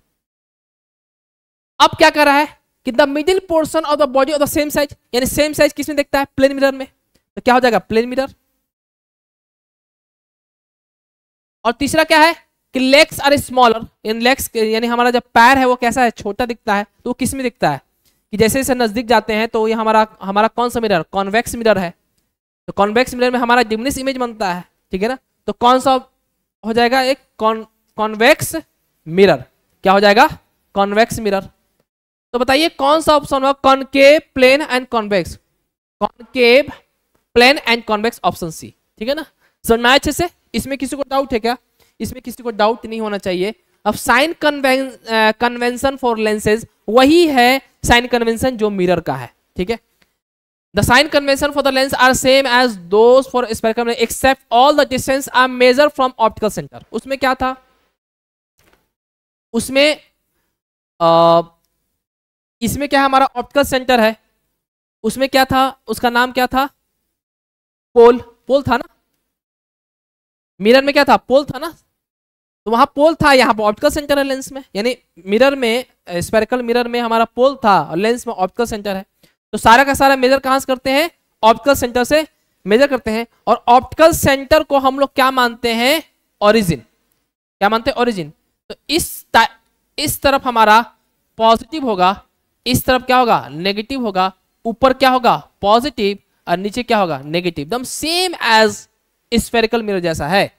अब क्या कर रहा है कि the middle portion of the body of the same size, यानी सेम साइज किसमें देखता है, प्लेन मिरर में, तो क्या हो जाएगा, प्लेन मिरर। और तीसरा क्या है कि legs are smaller, in legs यानी हमारा जब पैर है वो कैसा है, छोटा दिखता है, तो वो किस में दिखता है कि जैसे जैसे नजदीक जाते हैं तो ये हमारा कौन सा मिरर, कॉन्वेक्स मिरर है, तो कॉन्वेक्स मिरर में हमारा डिमिनिश इमेज बनता है, ठीक है ना। तो कौन सा हो जाएगा, एक कॉन्वेक्स मिरर, क्या हो जाएगा, कॉन्वेक्स मिरर। तो बताइए कौन सा ऑप्शन होगा, concave, plane and convex, concave, plane and convex, option C, ठीक है ना। समझ में आया अच्छे से, इसमें किसी को डाउट है क्या, इसमें किसी को डाउट नहीं होना चाहिए। अब साइन कन्वेंशन फॉर लेंसेज वही है साइन कन्वेंशन जो मिरर का है, ठीक है। The sign convention for the lens are same as those for spherical lens except all the distance are measured from optical center. उसमें क्या था, उसमें इसमें क्या है, हमारा ऑप्टिकल सेंटर है, उसमें क्या था, उसका नाम क्या था, पोल, पोल था ना, मिरर में क्या था, पोल था ना, तो वहां पोल था, यहाँ पर ऑप्टिकल सेंटर है लेंस में, यानी मिरर में, स्फेरिकल मिरर में हमारा पोल था और लेंस में ऑप्टिकल सेंटर है। तो सारा का सारा मेजर कहां से करते हैं, ऑप्टिकल सेंटर से मेजर करते हैं। और ऑप्टिकल सेंटर को हम लोग क्या मानते हैं, ओरिजिन, क्या मानते हैं, ओरिजिन। तो इस तरफ हमारा पॉजिटिव होगा, इस तरफ क्या होगा, नेगेटिव होगा, ऊपर क्या होगा, पॉजिटिव, और नीचे क्या होगा, नेगेटिव, एकदम सेम एज स्फेरिकल मिरर जैसा है।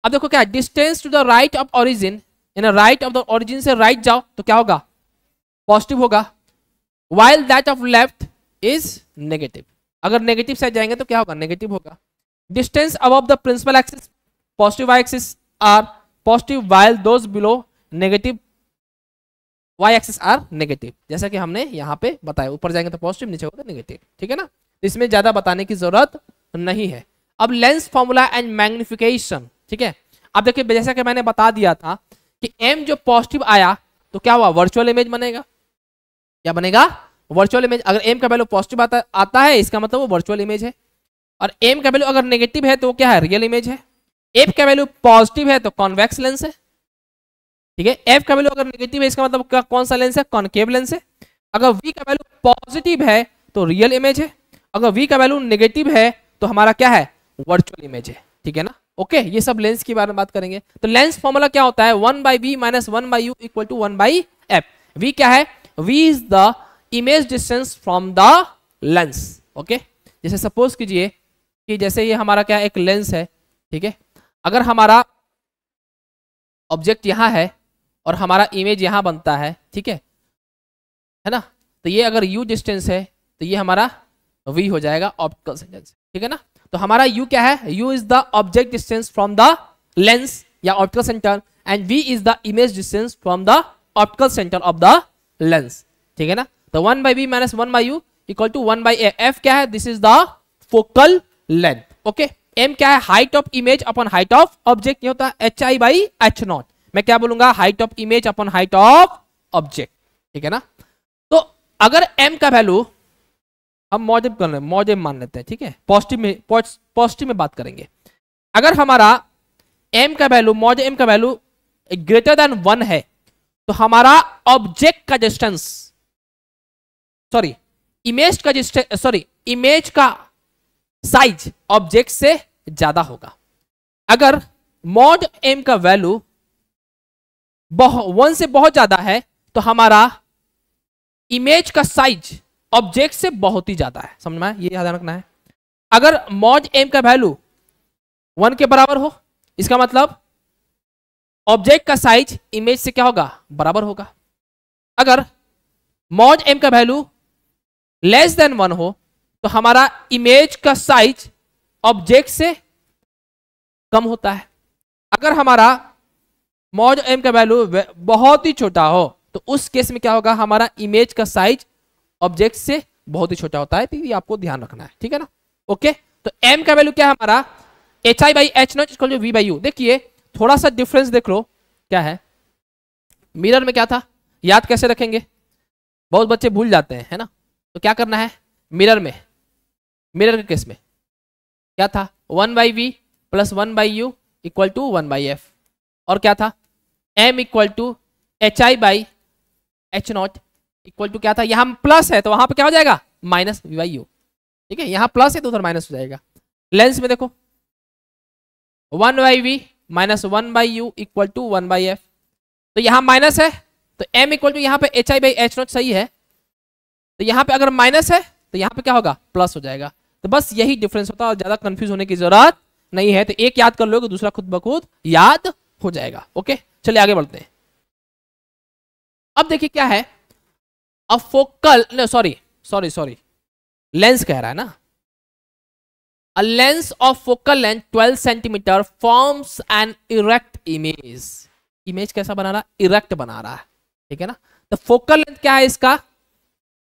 अब देखो क्या, distance to the right of origin, यानी राइट ऑफ द ओरिजिन से राइट जाओ तो क्या होगा, पॉजिटिव होगा, while that of left is negative, अगर नेगेटिव साइड जाएंगे तो क्या होगा, नेगेटिव होगा। Distance above the principal axis, positive y axis are positive while those below negative y axis are negative, जैसा कि हमने यहाँ पे बताया, ऊपर जाएंगे तो पॉजिटिव, नीचे होगा तो नेगेटिव, ठीक है ना। इसमें ज्यादा बताने की जरूरत नहीं है। अब लेंस फॉर्मूला एंड मैग्निफिकेशन, ठीक है। अब देखिए जैसा कि मैंने बता दिया था कि m जो पॉजिटिव आया तो क्या हुआ, वर्चुअल इमेज बनेगा, क्या बनेगा, वर्चुअल इमेज। अगर m का वैल्यू पॉजिटिव आता है इसका मतलब वो वर्चुअल इमेज है, और m का वैल्यू अगर नेगेटिव है तो वो क्या है, रियल इमेज है। f का वैल्यू पॉजिटिव है तो कॉन्वेक्स लेंस है, ठीक है। f का वैल्यू अगर नेगेटिव है इसका मतलब क्या, कौन सा लेंस है, कॉनकेव लेंस है। अगर v का वैल्यू पॉजिटिव है तो रियल इमेज है, अगर v का वैल्यू नेगेटिव है तो हमारा क्या है, वर्चुअल इमेज है, ठीक है ना। ओके, ये सब लेंस के बारे में बात करेंगे। तो लेंस फॉर्मूला क्या होता है, 1/v minus 1/u equal to 1/f। v क्या है, v is the image distance from the lens. Okay, जैसे सपोज कीजिए कि जैसे ये हमारा क्या एक लेंस है, ठीक है। अगर हमारा ऑब्जेक्ट यहां है और हमारा इमेज यहां बनता है, ठीक है ना, तो ये अगर u डिस्टेंस है तो ये हमारा v हो जाएगा ऑप्टिकल सेंटर से, ठीक है ना। तो हमारा u क्या है, u is the object distance from the lens या optical centre, and v is the image distance from the optical centre of the lens, ठीक है ना। तो 1/v minus 1/u equal to 1/a। f क्या है, this is the focal length. Okay, m क्या है, height of image upon height of object, ये होता है hi/h0। मैं क्या बोलूंगा, height of image upon height of object, ठीक है ना। तो अगर m का वैल्यू हम मॉडम कर रहे हैं, मॉडम मान लेते हैं, ठीक है, पॉजिटिव में बात करेंगे। अगर हमारा m का वैल्यू, मॉड m का वैल्यू ग्रेटर देन 1 है तो हमारा ऑब्जेक्ट का डिस्टेंस, सॉरी इमेज का डिस्टेंस, सॉरी इमेज का साइज ऑब्जेक्ट से ज्यादा होगा। अगर मॉड m का वैल्यू 1 से बहुत ज्यादा है तो हमारा इमेज का साइज ऑब्जेक्ट से बहुत ही ज्यादा है, समझ में, ये याद रखना है। अगर मॉड m का वैल्यू 1 के बराबर हो इसका मतलब ऑब्जेक्ट का साइज इमेज से क्या होगा, बराबर होगा। अगर मॉड m का वैल्यू लेस देन 1 हो तो हमारा इमेज का साइज ऑब्जेक्ट से कम होता है। अगर हमारा मॉड m का वैल्यू बहुत ही छोटा हो तो उस केस में क्या होगा, हमारा इमेज का साइज ऑब्जेक्ट से बहुत ही छोटा होता है, तो ये आपको ध्यान रखना है, ठीक है ना। ओके, तो m का वैल्यू क्या है हमारा, hi/h0 इक्वल टू v/u। देखिए थोड़ा सा डिफरेंस देख लो क्या है, मिरर में क्या था, याद कैसे रखेंगे, बहुत बच्चे भूल जाते हैं, है ना। तो क्या करना है, मिरर में, मिरर के केस में क्या था, 1/v plus 1/u equal to 1/f, और क्या था, m equal to hi/h0 equal to क्या था, यहां प्लस है तो वहां पे क्या हो जाएगा, माइनस v/u, ठीक है। यहां प्लस है तो उधर माइनस हो जाएगा। लेंस में देखो 1/v minus 1/u equal to 1/f, तो यहां माइनस है तो m इक्वल टू यहां पे hi/h0 सही है, तो यहां पे अगर माइनस है तो यहां पे क्या होगा, प्लस हो जाएगा। तो बस यही डिफरेंस होता है और ज्यादा कंफ्यूज होने की जरूरत नहीं है। तो एक याद कर लोगे दूसरा खुद ब खुद याद हो जाएगा। ओके, चलिए आगे बढ़ते हैं। अब देखिए क्या है, अ फोकल, सॉरी लेंस कह रहा है ना, a lens of focal length 12 centimeter forms an erect image। Image कैसा बना रहा, इरेक्ट बना रहा है, ठीक है ना। तो फोकल लेंथ क्या है इसका,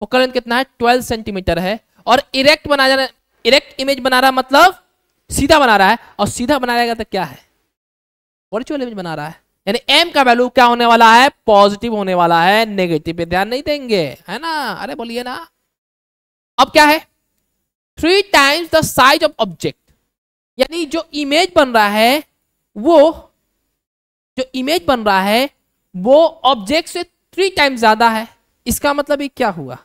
फोकल लेंथ कितना है, 12 सेंटीमीटर है, और इरेक्ट बना जाना, इरेक्ट इमेज बना रहा मतलब सीधा बना रहा है, और सीधा बनाएगा तो क्या है, वर्चुअल इमेज बना रहा है। यानी m का वैल्यू क्या होने वाला है, पॉजिटिव होने वाला है, नेगेटिव पे ध्यान नहीं देंगे, है ना, अरे बोलिए ना। अब क्या है, 3 times the size of object, यानी जो इमेज बन रहा है वो ऑब्जेक्ट से 3 टाइम्स ज्यादा है। इसका मतलब ये क्या हुआ,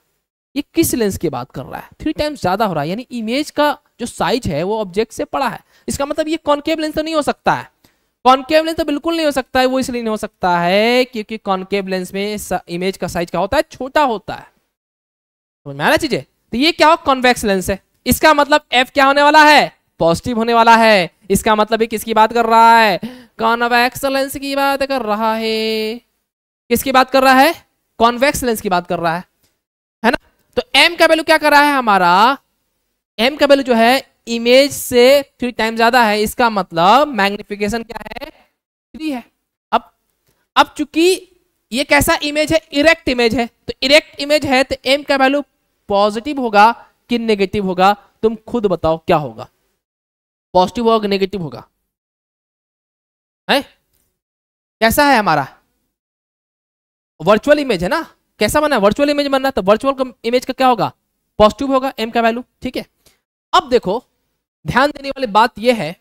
ये किस लेंस की बात कर रहा है, 3 टाइम्स ज्यादा हो रहा है, यानी इमेज का जो साइज है वो ऑब्जेक्ट से बड़ा है। इसका मतलब ये कॉनकेव लेंस तो नहीं हो सकता है, कॉनकेव लेंस तो बिल्कुल नहीं हो सकता है। वो इसलिए नहीं हो सकता है क्योंकि कॉनकेव लेंस में इमेज का साइज क्या होता है, छोटा होता है। समझ में आ रहा चीजें, तो ये क्या हो, कॉन्वेक्स लेंस है। इसका मतलब f क्या होने वाला है, पॉजिटिव होने वाला है। इसका मतलब ये किसकी बात कर रहा है, कॉन्वेक्स लेंस की बात कर रहा है। किसकी बात कर रहा है, कॉन्वेक्स लेंस की बात कर रहा है ना। तो m का वैल्यू क्या कर रहा है हमारा, m का वैल्यू जो है इमेज से 3 टाइम ज्यादा है। इसका मतलब मैग्निफिकेशन क्या है, 3 है। अब चूंकि ये कैसा इमेज है, इरेक्ट इमेज है, तो इरेक्ट इमेज है तो m का वैल्यू पॉजिटिव होगा कि नेगेटिव होगा, तुम खुद बताओ क्या होगा, पॉजिटिव होगा कि नेगेटिव होगा, है कैसा है हमारा वर्चुअल इमेज है ना, कैसा बना है, वर्चुअल इमेज बनना, तो वर्चुअल इमेज का क्या होगा, पॉजिटिव होगा m का वैल्यू, ठीक है। अब देखो ध्यान देने वाली बात यह है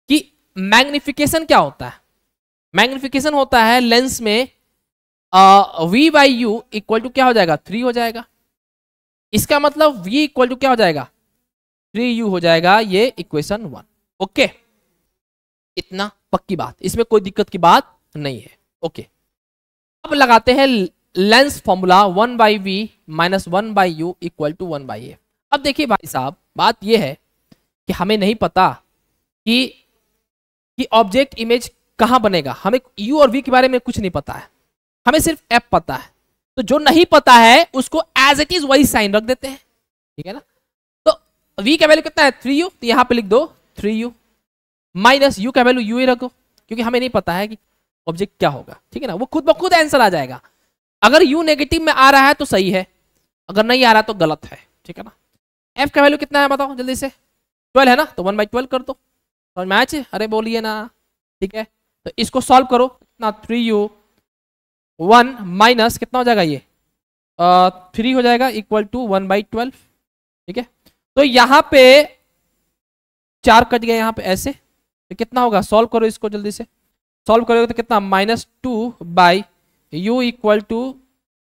कि मैग्निफिकेशन क्या होता है, मैग्निफिकेशन होता है लेंस में v by u equal to क्या हो जाएगा, 3 हो जाएगा। इसका मतलब v इक्वल टू क्या हो जाएगा, 3u हो जाएगा, ये इक्वेशन 1। ओके, इतना पक्की बात, इसमें कोई दिक्कत की बात नहीं है। ओके, अब लगाते हैं lens formula 1 by v minus 1 by u equal to 1 by a. अब देखिए भाई साहब, बात यह है कि हमें नहीं पता कि ऑब्जेक्ट इमेज कहां बनेगा, हमें u और v के बारे में कुछ नहीं पता है, हमें सिर्फ f पता है। तो जो नहीं पता है उसको एज इट इज वही साइन रख देते हैं, ठीक है ना। तो v का वैल्यू कितना है, 3u, तो यहां पे लिख दो 3u माइनस u का वैल्यू u ही रखो, क्योंकि हमें नहीं पता है कि ऑब्जेक्ट क्या होगा, ठीक है ना, वो खुद ब खुद आंसर आ जाएगा। अगर u नेगेटिव में आ रहा है तो सही है, अगर नहीं आ रहा तो गलत है, ठीक है ना। f का वैल्यू कितना है बताओ जल्दी से, 12 है ना, तो 1/12 कर दो, समझ में आए, अरे बोलिए ना, ठीक है। तो इसको सॉल्व करो, कितना 3u 1 माइनस कितना हो जाएगा, ये 3 हो जाएगा इक्वल टू 1/12, ठीक है। तो यहाँ पे 4 कट गए, यहाँ पे ऐसे, तो कितना होगा, सॉल्व करो इसको जल्दी से, सॉल्व करोगे तो कितना -2/u इक्वल टू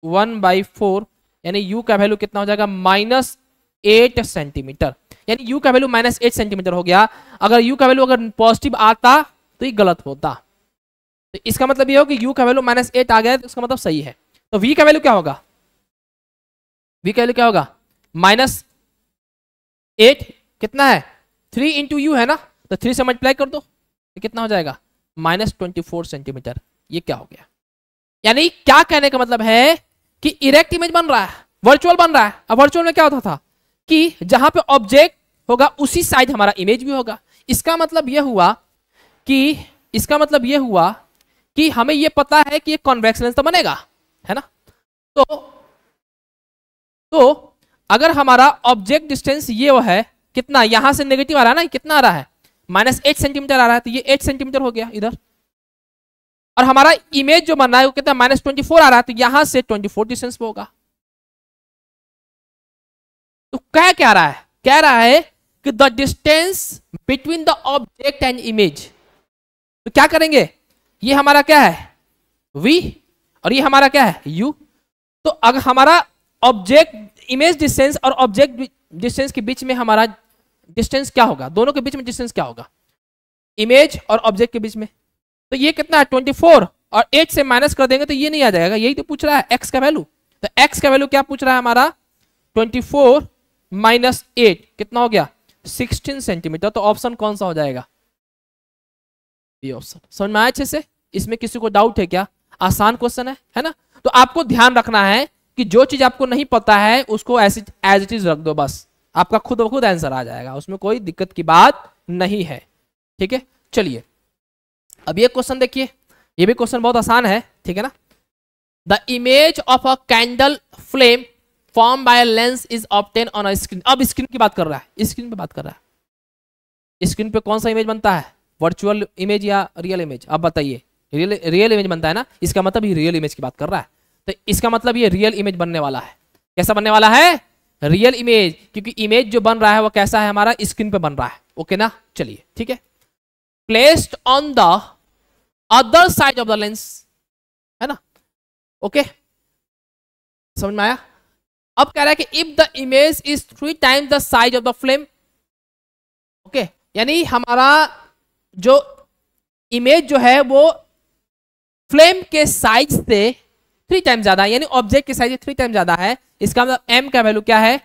1/4, यानी u का वैल्यू कितना हो जाएगा, -8 सेंटीमीटर, यानी u का वैल्यू -8 सेंटीमीटर हो गया। अगर u का वैल्यू अगर पॉजिटिव आता तो ये गलत होता, तो इसका मतलब ये हो कि u का वैल्यू -8 आ गया, तो इसका मतलब सही है। तो v का वैल्यू क्या होगा, v का वैल्यू क्या होगा, -8 कितना है, 3 इंटू यू है ना, तो 3 से मल्टीप्लाई कर दो तो कितना हो जाएगा, -24 सेंटीमीटर। ये क्या हो गया, यानी क्या कहने का मतलब है कि इरेक्ट इमेज बन रहा है, वर्चुअल बन रहा है। अब वर्चुअल में क्या होता था कि जहां पे ऑब्जेक्ट होगा उसी साइड हमारा इमेज भी होगा। इसका मतलब यह हुआ कि हमें यह पता है कि ये कॉन्वेक्स लेंस तो बनेगा, है ना। तो अगर हमारा ऑब्जेक्ट डिस्टेंस ये वो है कितना, यहां से नेगेटिव आ रहा है ना, कितना आ रहा है, -8 सेंटीमीटर आ रहा है, तो ये 8 सेंटीमीटर हो गया इधर। और हमारा इमेज जो बन रहा है वो कितना, -24 आ रहा है, तो यहां से 24 डिस्टेंस पे होगा। तो क्या रहा है, कह रहा है कि the distance between the object and image, तो क्या करेंगे, ये हमारा क्या है v और ये हमारा क्या है u। तो अगर हमारा ऑब्जेक्ट इमेज डिस्टेंस और ऑब्जेक्ट डिस्टेंस के बीच में हमारा डिस्टेंस क्या होगा, दोनों के बीच में डिस्टेंस क्या होगा, इमेज और ऑब्जेक्ट के बीच में, तो ये कितना है 24, और 8 से माइनस कर देंगे तो ये नहीं आ जाएगा, यही तो पूछ रहा है x का वैल्यू। तो x का वैल्यू क्या पूछ रहा है हमारा, 24 माइनस 8 कितना हो गया, 16 सेंटीमीटर। तो ऑप्शन कौन सा हो जाएगा, ये ऑप्शन। समझ में आया अच्छे से, इसमें किसी को डाउट है क्या, आसान क्वेश्चन है ना। तो आपको ध्यान रखना है कि जो चीज आपको नहीं पता है उसको ऐसे एज इट इज रख दो, बस आपका खुद ब खुद आंसर आ जाएगा, उसमें कोई दिक्कत की बात नहीं है, ठीक है। चलिए अब ये क्वेश्चन देखिए, ये भी क्वेश्चन बहुत आसान है, ठीक है ना। The image of a candle flame form by lens is obtain on a screen. अब स्क्रीन की बात कर रहा है, स्क्रीन पे बात कर रहा है। स्क्रीन पे कौन सा इमेज बनता है, वर्चुअल इमेज या रियल इमेज? अब बताइए, रियल इमेज बनता है ना, इसका मतलब ये रियल इमेज की बात कर रहा है। तो इसका मतलब ये रियल इमेज बनने वाला है। कैसा बनने वाला है? रियल इमेज, क्योंकि इमेज जो बन रहा है वो कैसा है, हमारा स्क्रीन पे बन रहा है। ओके ना, चलिए ठीक है। Placed on the other side of the lens, है ना? ओके, समझ में आया? अब कह रहा है कि if the image is 3 times the size of the flame, okay, यानी हमारा जो इमेज जो है वो फ्लेम के साइज से 3 टाइम ज्यादा है, यानी ऑब्जेक्ट के साइज से 3 टाइम ज्यादा है। इसका मतलब m का वैल्यू क्या है,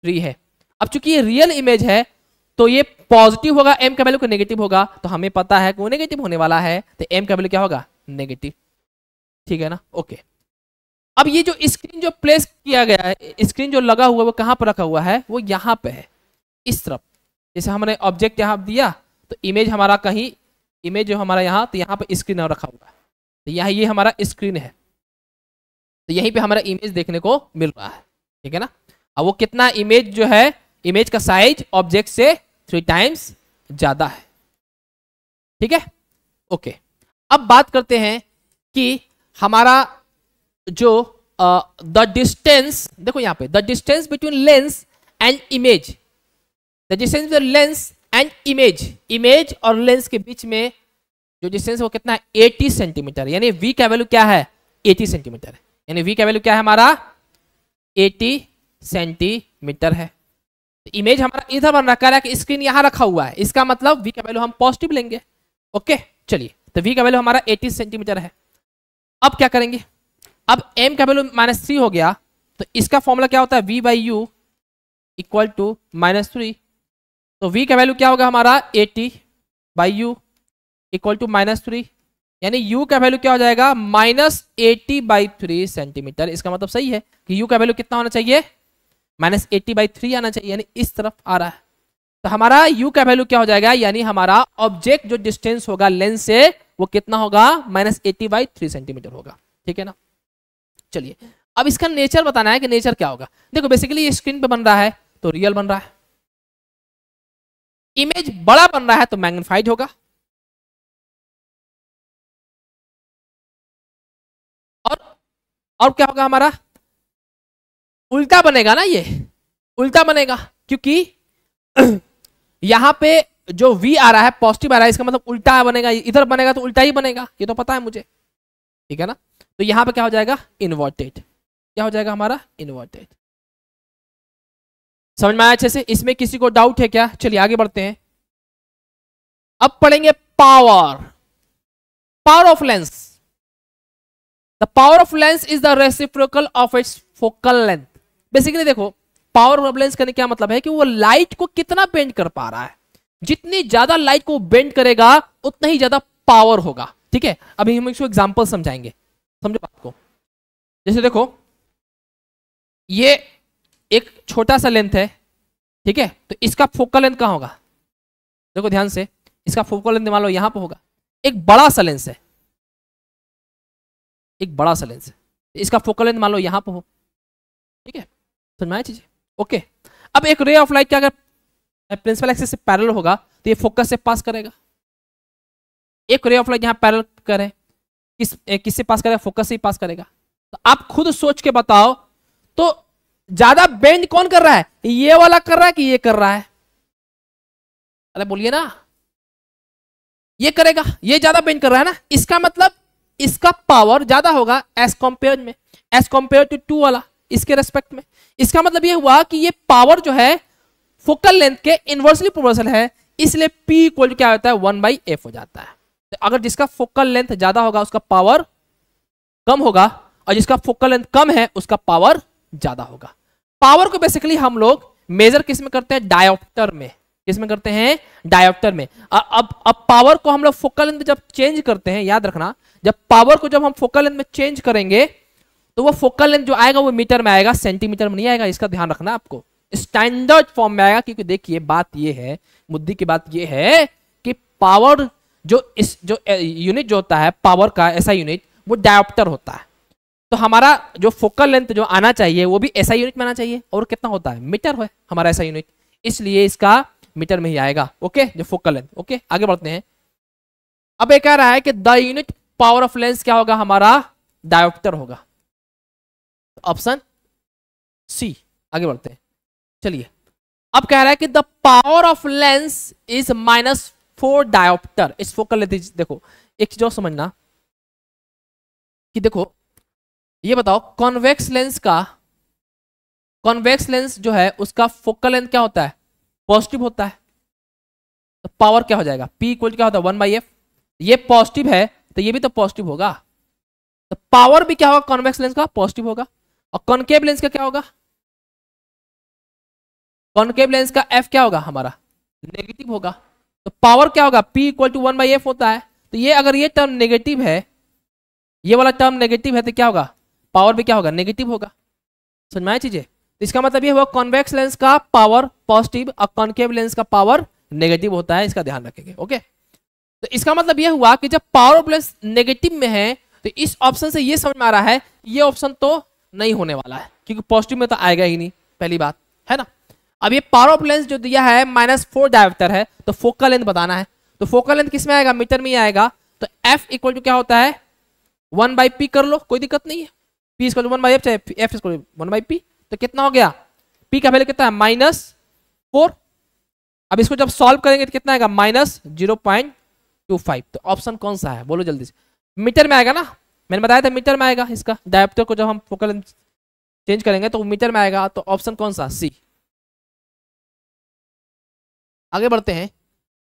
3 है। अब चूंकि ये रियल इमेज है तो ये पॉजिटिव होगा, m का वैल्यू को नेगेटिव होगा, तो हमें पता है कि वो नेगेटिव होने वाला है, तो m का वैल्यू क्या होगा, नेगेटिव। ठीक है ना? ओके। अब ये जो स्क्रीन जो प्लेस किया गया है, स्क्रीन जो लगा हुआ है वो कहां पर रखा हुआ है, वो यहां पे है, इस तरफ। जैसे हमने ऑब्जेक्ट यहां दिया तो इमेज हमारा कहीं, इमेज जो हमारा यहाँ, तो यहाँ पे स्क्रीन रखा हुआ है, तो यहाँ ये हमारा स्क्रीन है, तो यहीं पे हमारा इमेज देखने को मिल रहा है। ठीक है ना? अब वो कितना इमेज जो है, इमेज का साइज ऑब्जेक्ट से 3 टाइम्स ज्यादा है। ठीक है? ओके। अब बात करते हैं कि हमारा जो द डिस्टेंस, देखो यहाँ पे the distance between lens and image, the distance between lens and image, image और लेंस के बीच में जो डिस्टेंस है वो कितना है, 80 सेंटीमीटर। यानी v का वैल्यू क्या है, 80 सेंटीमीटर है। यानी v का वैल्यू क्या है हमारा, 80 सेंटीमीटर है। तो इमेज हमारा इधर बन रखा है कि स्क्रीन यहां रखा हुआ है, इसका मतलब v का वैल्यू हम पॉजिटिव लेंगे। ओके, चलिए, तो v का वैल्यू हमारा 80 सेंटीमीटर है। अब क्या करेंगे, अब m का वैल्यू -3 हो गया, तो इसका फॉर्मूला क्या होता है, v/u इक्वल टू -3। तो v का वैल्यू क्या होगा हमारा, 80/u इक्वल टू -3, यानी u का वैल्यू क्या हो जाएगा, -80/3 सेंटीमीटर। इसका मतलब सही है कि u का वैल्यू कितना होना चाहिए, -80/3 आना चाहिए, यानी इस तरफ आ रहा है। तो हमारा u का वैल्यू क्या हो जाएगा, यानी हमारा ऑब्जेक्ट जो डिस्टेंस होगा लेंस से वो कितना होगा, -80/3 सेंटीमीटर होगा। ठीक है ना? चलिए, अब इसका नेचर बताना है कि नेचर क्या होगा। देखो बेसिकली ये स्क्रीन पे बन रहा है तो रियल बन रहा है, इमेज बड़ा बन रहा है तो मैग्नीफाइड होगा, और क्या होगा हमारा, उल्टा बनेगा ना, ये उल्टा बनेगा, क्योंकि यहां पे जो v आ रहा है पॉजिटिव आ रहा है, इसका मतलब उल्टा बनेगा, इधर बनेगा तो उल्टा ही बनेगा, ये तो पता है मुझे। ठीक है ना? तो यहां पे क्या हो जाएगा, इन्वर्टेड। क्या हो जाएगा हमारा, इन्वर्टेड। समझ में आया अच्छे से? इसमें किसी को डाउट है क्या? चलिए आगे बढ़ते हैं। अब पढ़ेंगे power, power of lens. The power of lens is the reciprocal of its focal length. Basically देखो, पावर ऑफ लेंस करने क्या मतलब है कि वो लाइट को कितना बेंड कर पा रहा है। जितनी ज्यादा लाइट को बेंड करेगा उतना ही ज्यादा पावर होगा। ठीक है? अभी हम इसको एग्जांपल समझाएंगे, समझो बात को। जैसे देखो, ये एक छोटा सा लेंथ है, ठीक है? तो इसका फोकल लेंथ कहां होगा, देखो ध्यान से, इसका फोकल लेंथ मान लो यहां पर होगा। एक बड़ा सा लेंस है, एक बड़ा सा लेंस है, इसका फोकल लेंथ मान लो यहां पर हो। ठीक है? समझ में आया चीजें? ओके। अब एक रे ऑफ लाइट का अगर प्रिंसिपल एक्सिस से पैरेलल होगा तो ये फोकस से पास करेगा। एक रे ऑफ लाइट यहां पैरेलल करे, किससे पास करेगा, फोकस से ही पास करेगा। तो आप खुद सोच के बताओ, तो ज्यादा बेंड कौन कर रहा है, ये वाला कर रहा है कि ये कर रहा है? अरे बोलिए ना, ये करेगा, ये ज्यादा बेंड कर रहा है ना, इसका मतलब इसका पावर ज्यादा होगा एज कंपेयर में, एज कंपेयर टू 2 वाला, इसके रेस्पेक्ट में। इसका मतलब ये हुआ कि ये पावर जो है फोकल लेंथ के इनवर्सली प्रोपोर्शनल है, इसलिए P इक्वल क्या होता है, 1/f हो जाता है। तो अगर जिसका फोकल लेंथ ज्यादा होगा उसका पावर कम होगा, और जिसका फोकल लेंथ कम है उसका पावर ज्यादा होगा। पावर को बेसिकली हम लोग मेजर किस में करते हैं, डायोप्टर में। किस में करते हैं, डायोप्टर में। अब पावर को हम लोग फोकल लेंथ जब चेंज करते हैं, याद रखना, जब पावर को जब हम फोकल लेंथ में चेंज करेंगे तो वो फोकल लेंथ जो आएगा वो मीटर में आएगा, सेंटीमीटर में नहीं आएगा। इसका ध्यान रखना आपको, स्टैंडर्ड फॉर्म में आएगा। क्योंकि देखिए बात ये है, मुद्दे की बात ये है कि पावर जो यूनिट जो होता है पावर का, ऐसा यूनिट वो डायोप्टर होता है। तो हमारा जो फोकल लेंथ जो आना चाहिए वो भी ऐसा यूनिट में आना चाहिए, और कितना होता है, मीटर है हमारा ऐसा यूनिट, इसलिए इसका मीटर में ही आएगा। ओके, जो फोकल लेंथ। ओके, आगे बढ़ते हैं। अब एक कह रहा है कि the unit power of lens क्या होगा, हमारा डायोप्टर होगा, ऑप्शन सी। आगे बढ़ते हैं, चलिए। अब कह रहा है कि the power of lens is -4 dioptre. इस फोकल लेंथ, देखो एक चीज और समझना कि देखो ये बताओ, कॉन्वेक्स लेंस जो है उसका फोकल लेंथ क्या होता है, पॉजिटिव होता है, तो पावर क्या हो जाएगा, P इक्वल क्या होता है 1/f। ये पॉजिटिव है तो ये भी तो पॉजिटिव होगा, तो पावर भी क्या होगा कॉन्वेक्स लेंस का, पॉजिटिव होगा। और कॉनकेव लेंस का क्या होगा, कॉनकेव लेंस का F क्या होगा हमारा, नेगेटिव होगा, तो पावर क्या होगा, P इक्वल टू 1/f होता है। तो ये अगर ये टर्म नेगेटिव है, ये वाला टर्म नेगेटिव है, तो क्या होगा, पावर भी क्या होगा, नेगेटिव होगा। समझ में आया चीजें। तो इसका मतलब ये हुआ कॉन्वेक्स लेंस का पावर पॉजिटिव और कॉनकेव लेंस का पावर नेगेटिव होता है, इसका ध्यान रखेंगे। ओके, तो इसका मतलब ये हुआ कि जब पावर ऑफ लेंस नेगेटिव में है तो इस ऑप्शन से ये समझ में आ रहा है ये ऑप्शन तो नहीं होने वाला है, क्योंकि पॉजिटिव में तो आएगा ही नहीं, पहली बात है ना। अब ये पावर ऑफ लेंस जो दिया है -4 डायोप्टर है, तो फोकल लेंथ बताना है, तो फोकल लेंथ किस में आएगा, मीटर में ही आएगा। तो F इक्वल टू क्या होता है 1/p कर लो, कोई दिक्कत नहीं है, P इक्वल टू 1/f चाहे F इक्वल टू 1/p, तो कितना हो गया, P का वैल्यू कितना है -4। अब इसको जब सॉल्व करेंगे तो कितना आएगा -0.25। तो ऑप्शन कौन सा है, बोलो जल्दी से। मीटर में आएगा ना, मैंने बताया था मीटर में आएगा, इसका डायोप्टर को जब हम फोकल लेंथ चेंज करेंगे तो मीटर में आएगा, तो ऑप्शन कौन सा, सी। आगे बढ़ते हैं।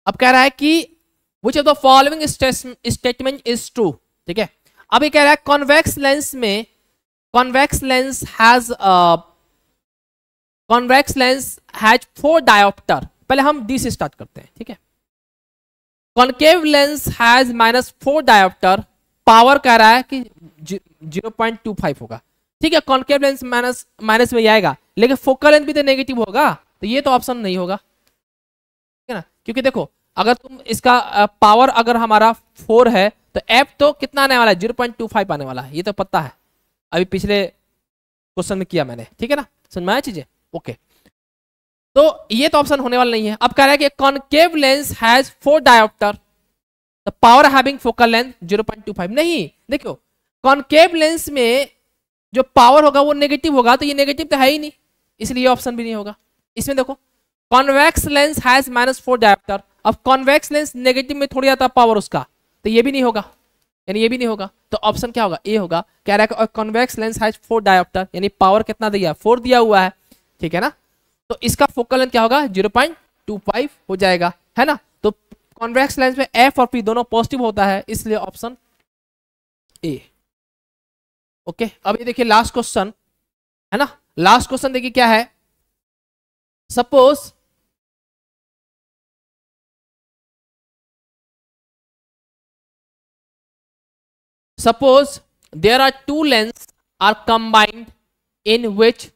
अब कह रहा है कि which of the following statement is true, ठीक है। अब ये कह रहा है कॉन्वेक्स लेंस में, कॉन्वेक्स लेंस हैज 4 डायोप्टर। पहले हम डी से स्टार्ट करते हैं, ठीक है। Concave lens has -4 dioptre, power कह रहा है कि 0.25 होगा, ठीक है। कॉनकेव लेंस माइनस में आएगा, लेकिन फोकल लेंथ भी तो नेगेटिव होगा, तो ये तो ऑप्शन नहीं होगा, ठीक है ना। क्योंकि देखो अगर तुम इसका पावर अगर हमारा 4 है तो F तो कितना आने वाला है 0.25 आने वाला है, ये तो पता है, अभी पिछले क्वेश्चन में किया मैंने, ठीक है ना। समझ में आया चीजें। ओके, तो ये तो ऑप्शन होने वाला नहीं है। अब कह रहा है कि concave lens has 4 dioptre, the power having focal length 0.25। नहीं, देखो कॉनकेव लेंस में जो पावर होगा वो नेगेटिव होगा, तो ये नेगेटिव तो है ही नहीं, इसलिए ऑप्शन भी नहीं होगा। इसमें देखो कॉन्वेक्स लेंस हैज -4 डायोप्टर, अब कॉन्वेक्स लेंस नेगेटिव में थोड़ी आता पावर उसका, तो ये भी नहीं होगा, यानी ये भी नहीं होगा, तो ऑप्शन क्या होगा, ए होगा। कह रहा है कॉन्वेक्स लेंस हैज 4 डायोप्टर, यानी पावर कितना दिया, 4 दिया हुआ है, ठीक है ना। तो इसका फोकल लेंथ क्या होगा 0.25 हो जाएगा, है ना। तो कॉन्वेक्स लेंस में F और P दोनों पॉजिटिव होता है, इसलिए ऑप्शन ए। ओके, अब ये देखिए लास्ट क्वेश्चन है ना। लास्ट क्वेश्चन देखिए क्या है, suppose there are 2 lenses are combined in which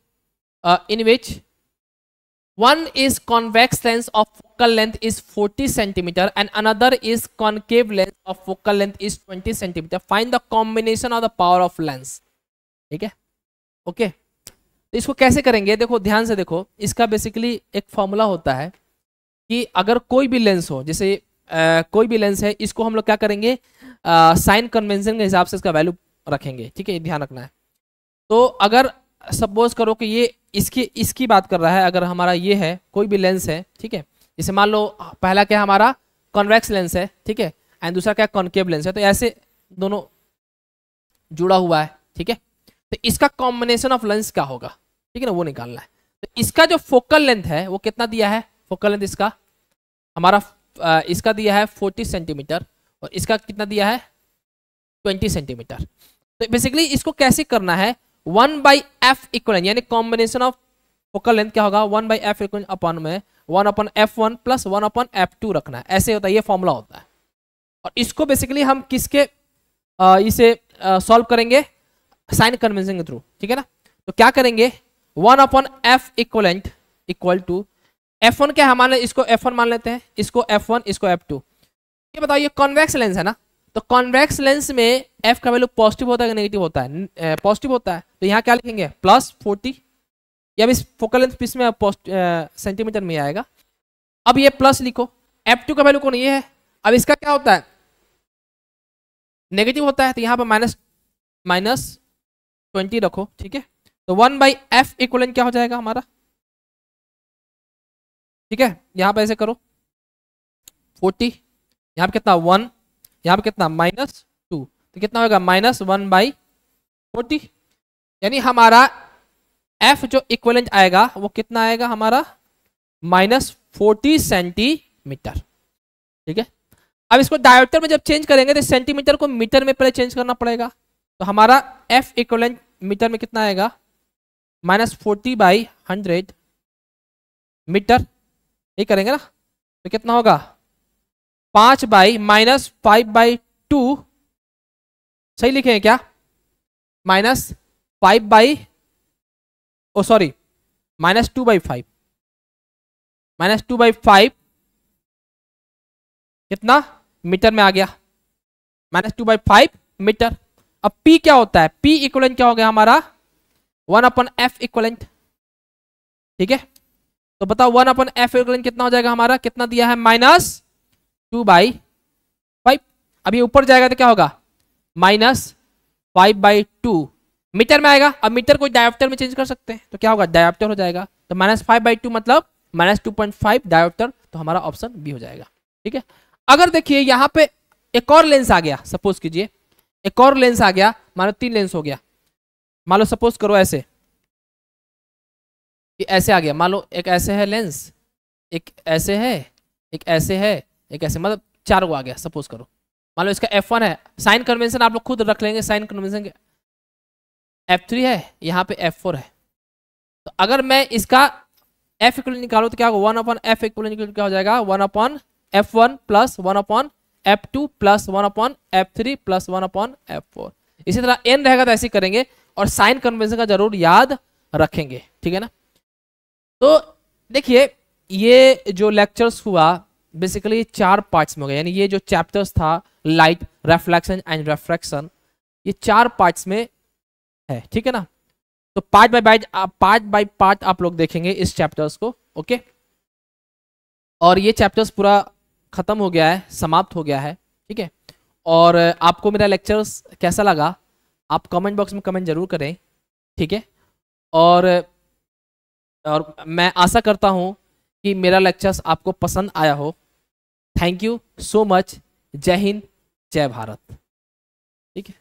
one is convex lens of focal length is 40 centimeter and another is concave lens of focal length is 20 centimeter. Find the combination of the power of lens. ठीक है, okay. तो इसको कैसे करेंगे, देखो ध्यान से देखो, इसका बेसिकली एक फॉर्मूला होता है कि अगर कोई भी लेंस हो, जैसे कोई भी लेंस है, इसको हम लोग क्या करेंगे, साइन कन्वेंशन के हिसाब से इसका वैल्यू रखेंगे, ठीक है, ये ध्यान रखना है। तो अगर सपोज करो कि ये इसकी बात कर रहा है, अगर हमारा ये है कोई भी लेंस है, ठीक है, जैसे मान लो पहला क्या हमारा कॉन्वेक्स लेंस है, ठीक है, एंड दूसरा क्या कॉनकेव लेंस है, तो ऐसे दोनों जुड़ा हुआ है, ठीक है। तो इसका कॉम्बिनेशन ऑफ लेंस क्या होगा, ठीक है ना, वो निकालना है। तो इसका जो फोकल लेंथ है वो कितना दिया है, फोकल लेंथ इसका हमारा इसका दिया है 40 सेंटीमीटर और इसका कितना दिया है 20 सेंटीमीटर। तो बेसिकली इसको कैसे करना है, 1/f इक्वल, यानी कॉम्बिनेशन ऑफ फोकल लेंथ क्या होगा 1/f इक्वल अपॉन में 1/f1 प्लस 1/f2 रखना है, ऐसे होता है, ये फॉर्मूला होता है। और इसको बेसिकली हम किसके इसे सॉल्व करेंगे, साइन कन्वेंशन के थ्रू, ठीक है ना। तो क्या करेंगे 1/f equivalent equal to F1 क्या है, मान इसको F1 मान लेते हैं, इसको F1 इसको F2। ये बताओ ये कॉन्वेक्स लेंस है ना, तो कॉन्वेक्स लेंस में एफ का वैल्यू पॉजिटिव होता है कि नेगेटिव होता है? पॉजिटिव होता है, तो यहाँ क्या लिखेंगे +40, या इस फोकल लेंथ पीस में सेंटीमीटर में आएगा। अब ये प्लस लिखो, F2 का वैल्यू कौन ये है, अब इसका क्या होता है नेगेटिव होता है, तो यहाँ पर -20 रखो, ठीक है। तो 1/f इक्वलेंट क्या हो जाएगा हमारा, ठीक है, यहाँ पे ऐसे करो 40, यहाँ पे कितना 1, यहाँ पे कितना -2, तो कितना होगा -1/40, यानी हमारा f जो इक्वलेंट आएगा वो कितना आएगा हमारा -40 सेंटीमीटर, ठीक है। अब इसको डायोमीटर में जब चेंज करेंगे तो सेंटीमीटर को मीटर में पहले चेंज करना पड़ेगा, तो हमारा f इक्वलेंट मीटर में कितना आएगा -40/100 मीटर, ये करेंगे ना, तो कितना होगा 5/-5/2, सही लिखेंगे क्या, -2/5 -2/5 कितना मीटर में आ गया, -2/5 मीटर। अब P क्या होता है, P इक्वलेंट क्या हो गया हमारा 1/f इक्वलेंट, ठीक है। तो बताओ 1/f इक्वलेंट कितना हो जाएगा हमारा, कितना दिया है -2/5। अब ये ऊपर जाएगा तो क्या होगा -5/2 मीटर में आएगा। अब मीटर को डायोमीटर में चेंज कर सकते हैं, तो क्या होगा डायोमीटर हो जाएगा, तो -5/2 मतलब -2.5 डायोमीटर, तो हमारा ऑप्शन बी हो जाएगा, ठीक है। अगर देखिए यहाँ पे एक और लेंस आ गया, सपोज कीजिए एक और लेंस आ गया, मान लो 3 लेंस हो गया, मान लो सपोज करो ऐसे कि ऐसे आ गया, मान लो एक ऐसे है लेंस, एक ऐसे है, एक ऐसे है, एक ऐसे, मतलब 4 को आ गया सपोज करो। मान लो इसका F1 है, साइन कन्वेंशन आप लोग खुद रख लेंगे, साइन कन्वेंशन F3 है, यहाँ पे F4 है। तो अगर मैं इसका F इक्वलेंट निकालूं तो क्या होगा 1/f इक्वलेंट क्या हो जाएगा 1/f1 plus 1/f2 plus 1/f3 plus 1/f4। इसी तरह n रहेगा तो ऐसे करेंगे, और साइन कन्वेंशन का जरूर याद रखेंगे, ठीक है ना। तो देखिए ये जो लेक्चर्स हुआ बेसिकली 4 पार्ट्स में हो गया, यानी ये जो चैप्टर्स था लाइट, रिफ्लेक्शन एंड रिफ्रैक्शन, ये 4 पार्ट्स में है, ठीक है ना। तो पार्ट बाय पार्ट आप लोग देखेंगे इस चैप्टर्स को, ओके। और ये चैप्टर्स पूरा खत्म हो गया है, समाप्त हो गया है, ठीक है। और आपको मेरा लेक्चर्स कैसा लगा आप कमेंट बॉक्स में कमेंट जरूर करें, ठीक है। और मैं आशा करता हूँ कि मेरा लेक्चर्स आपको पसंद आया हो। थैंक यू सो मच, जय हिंद, जय भारत, ठीक है।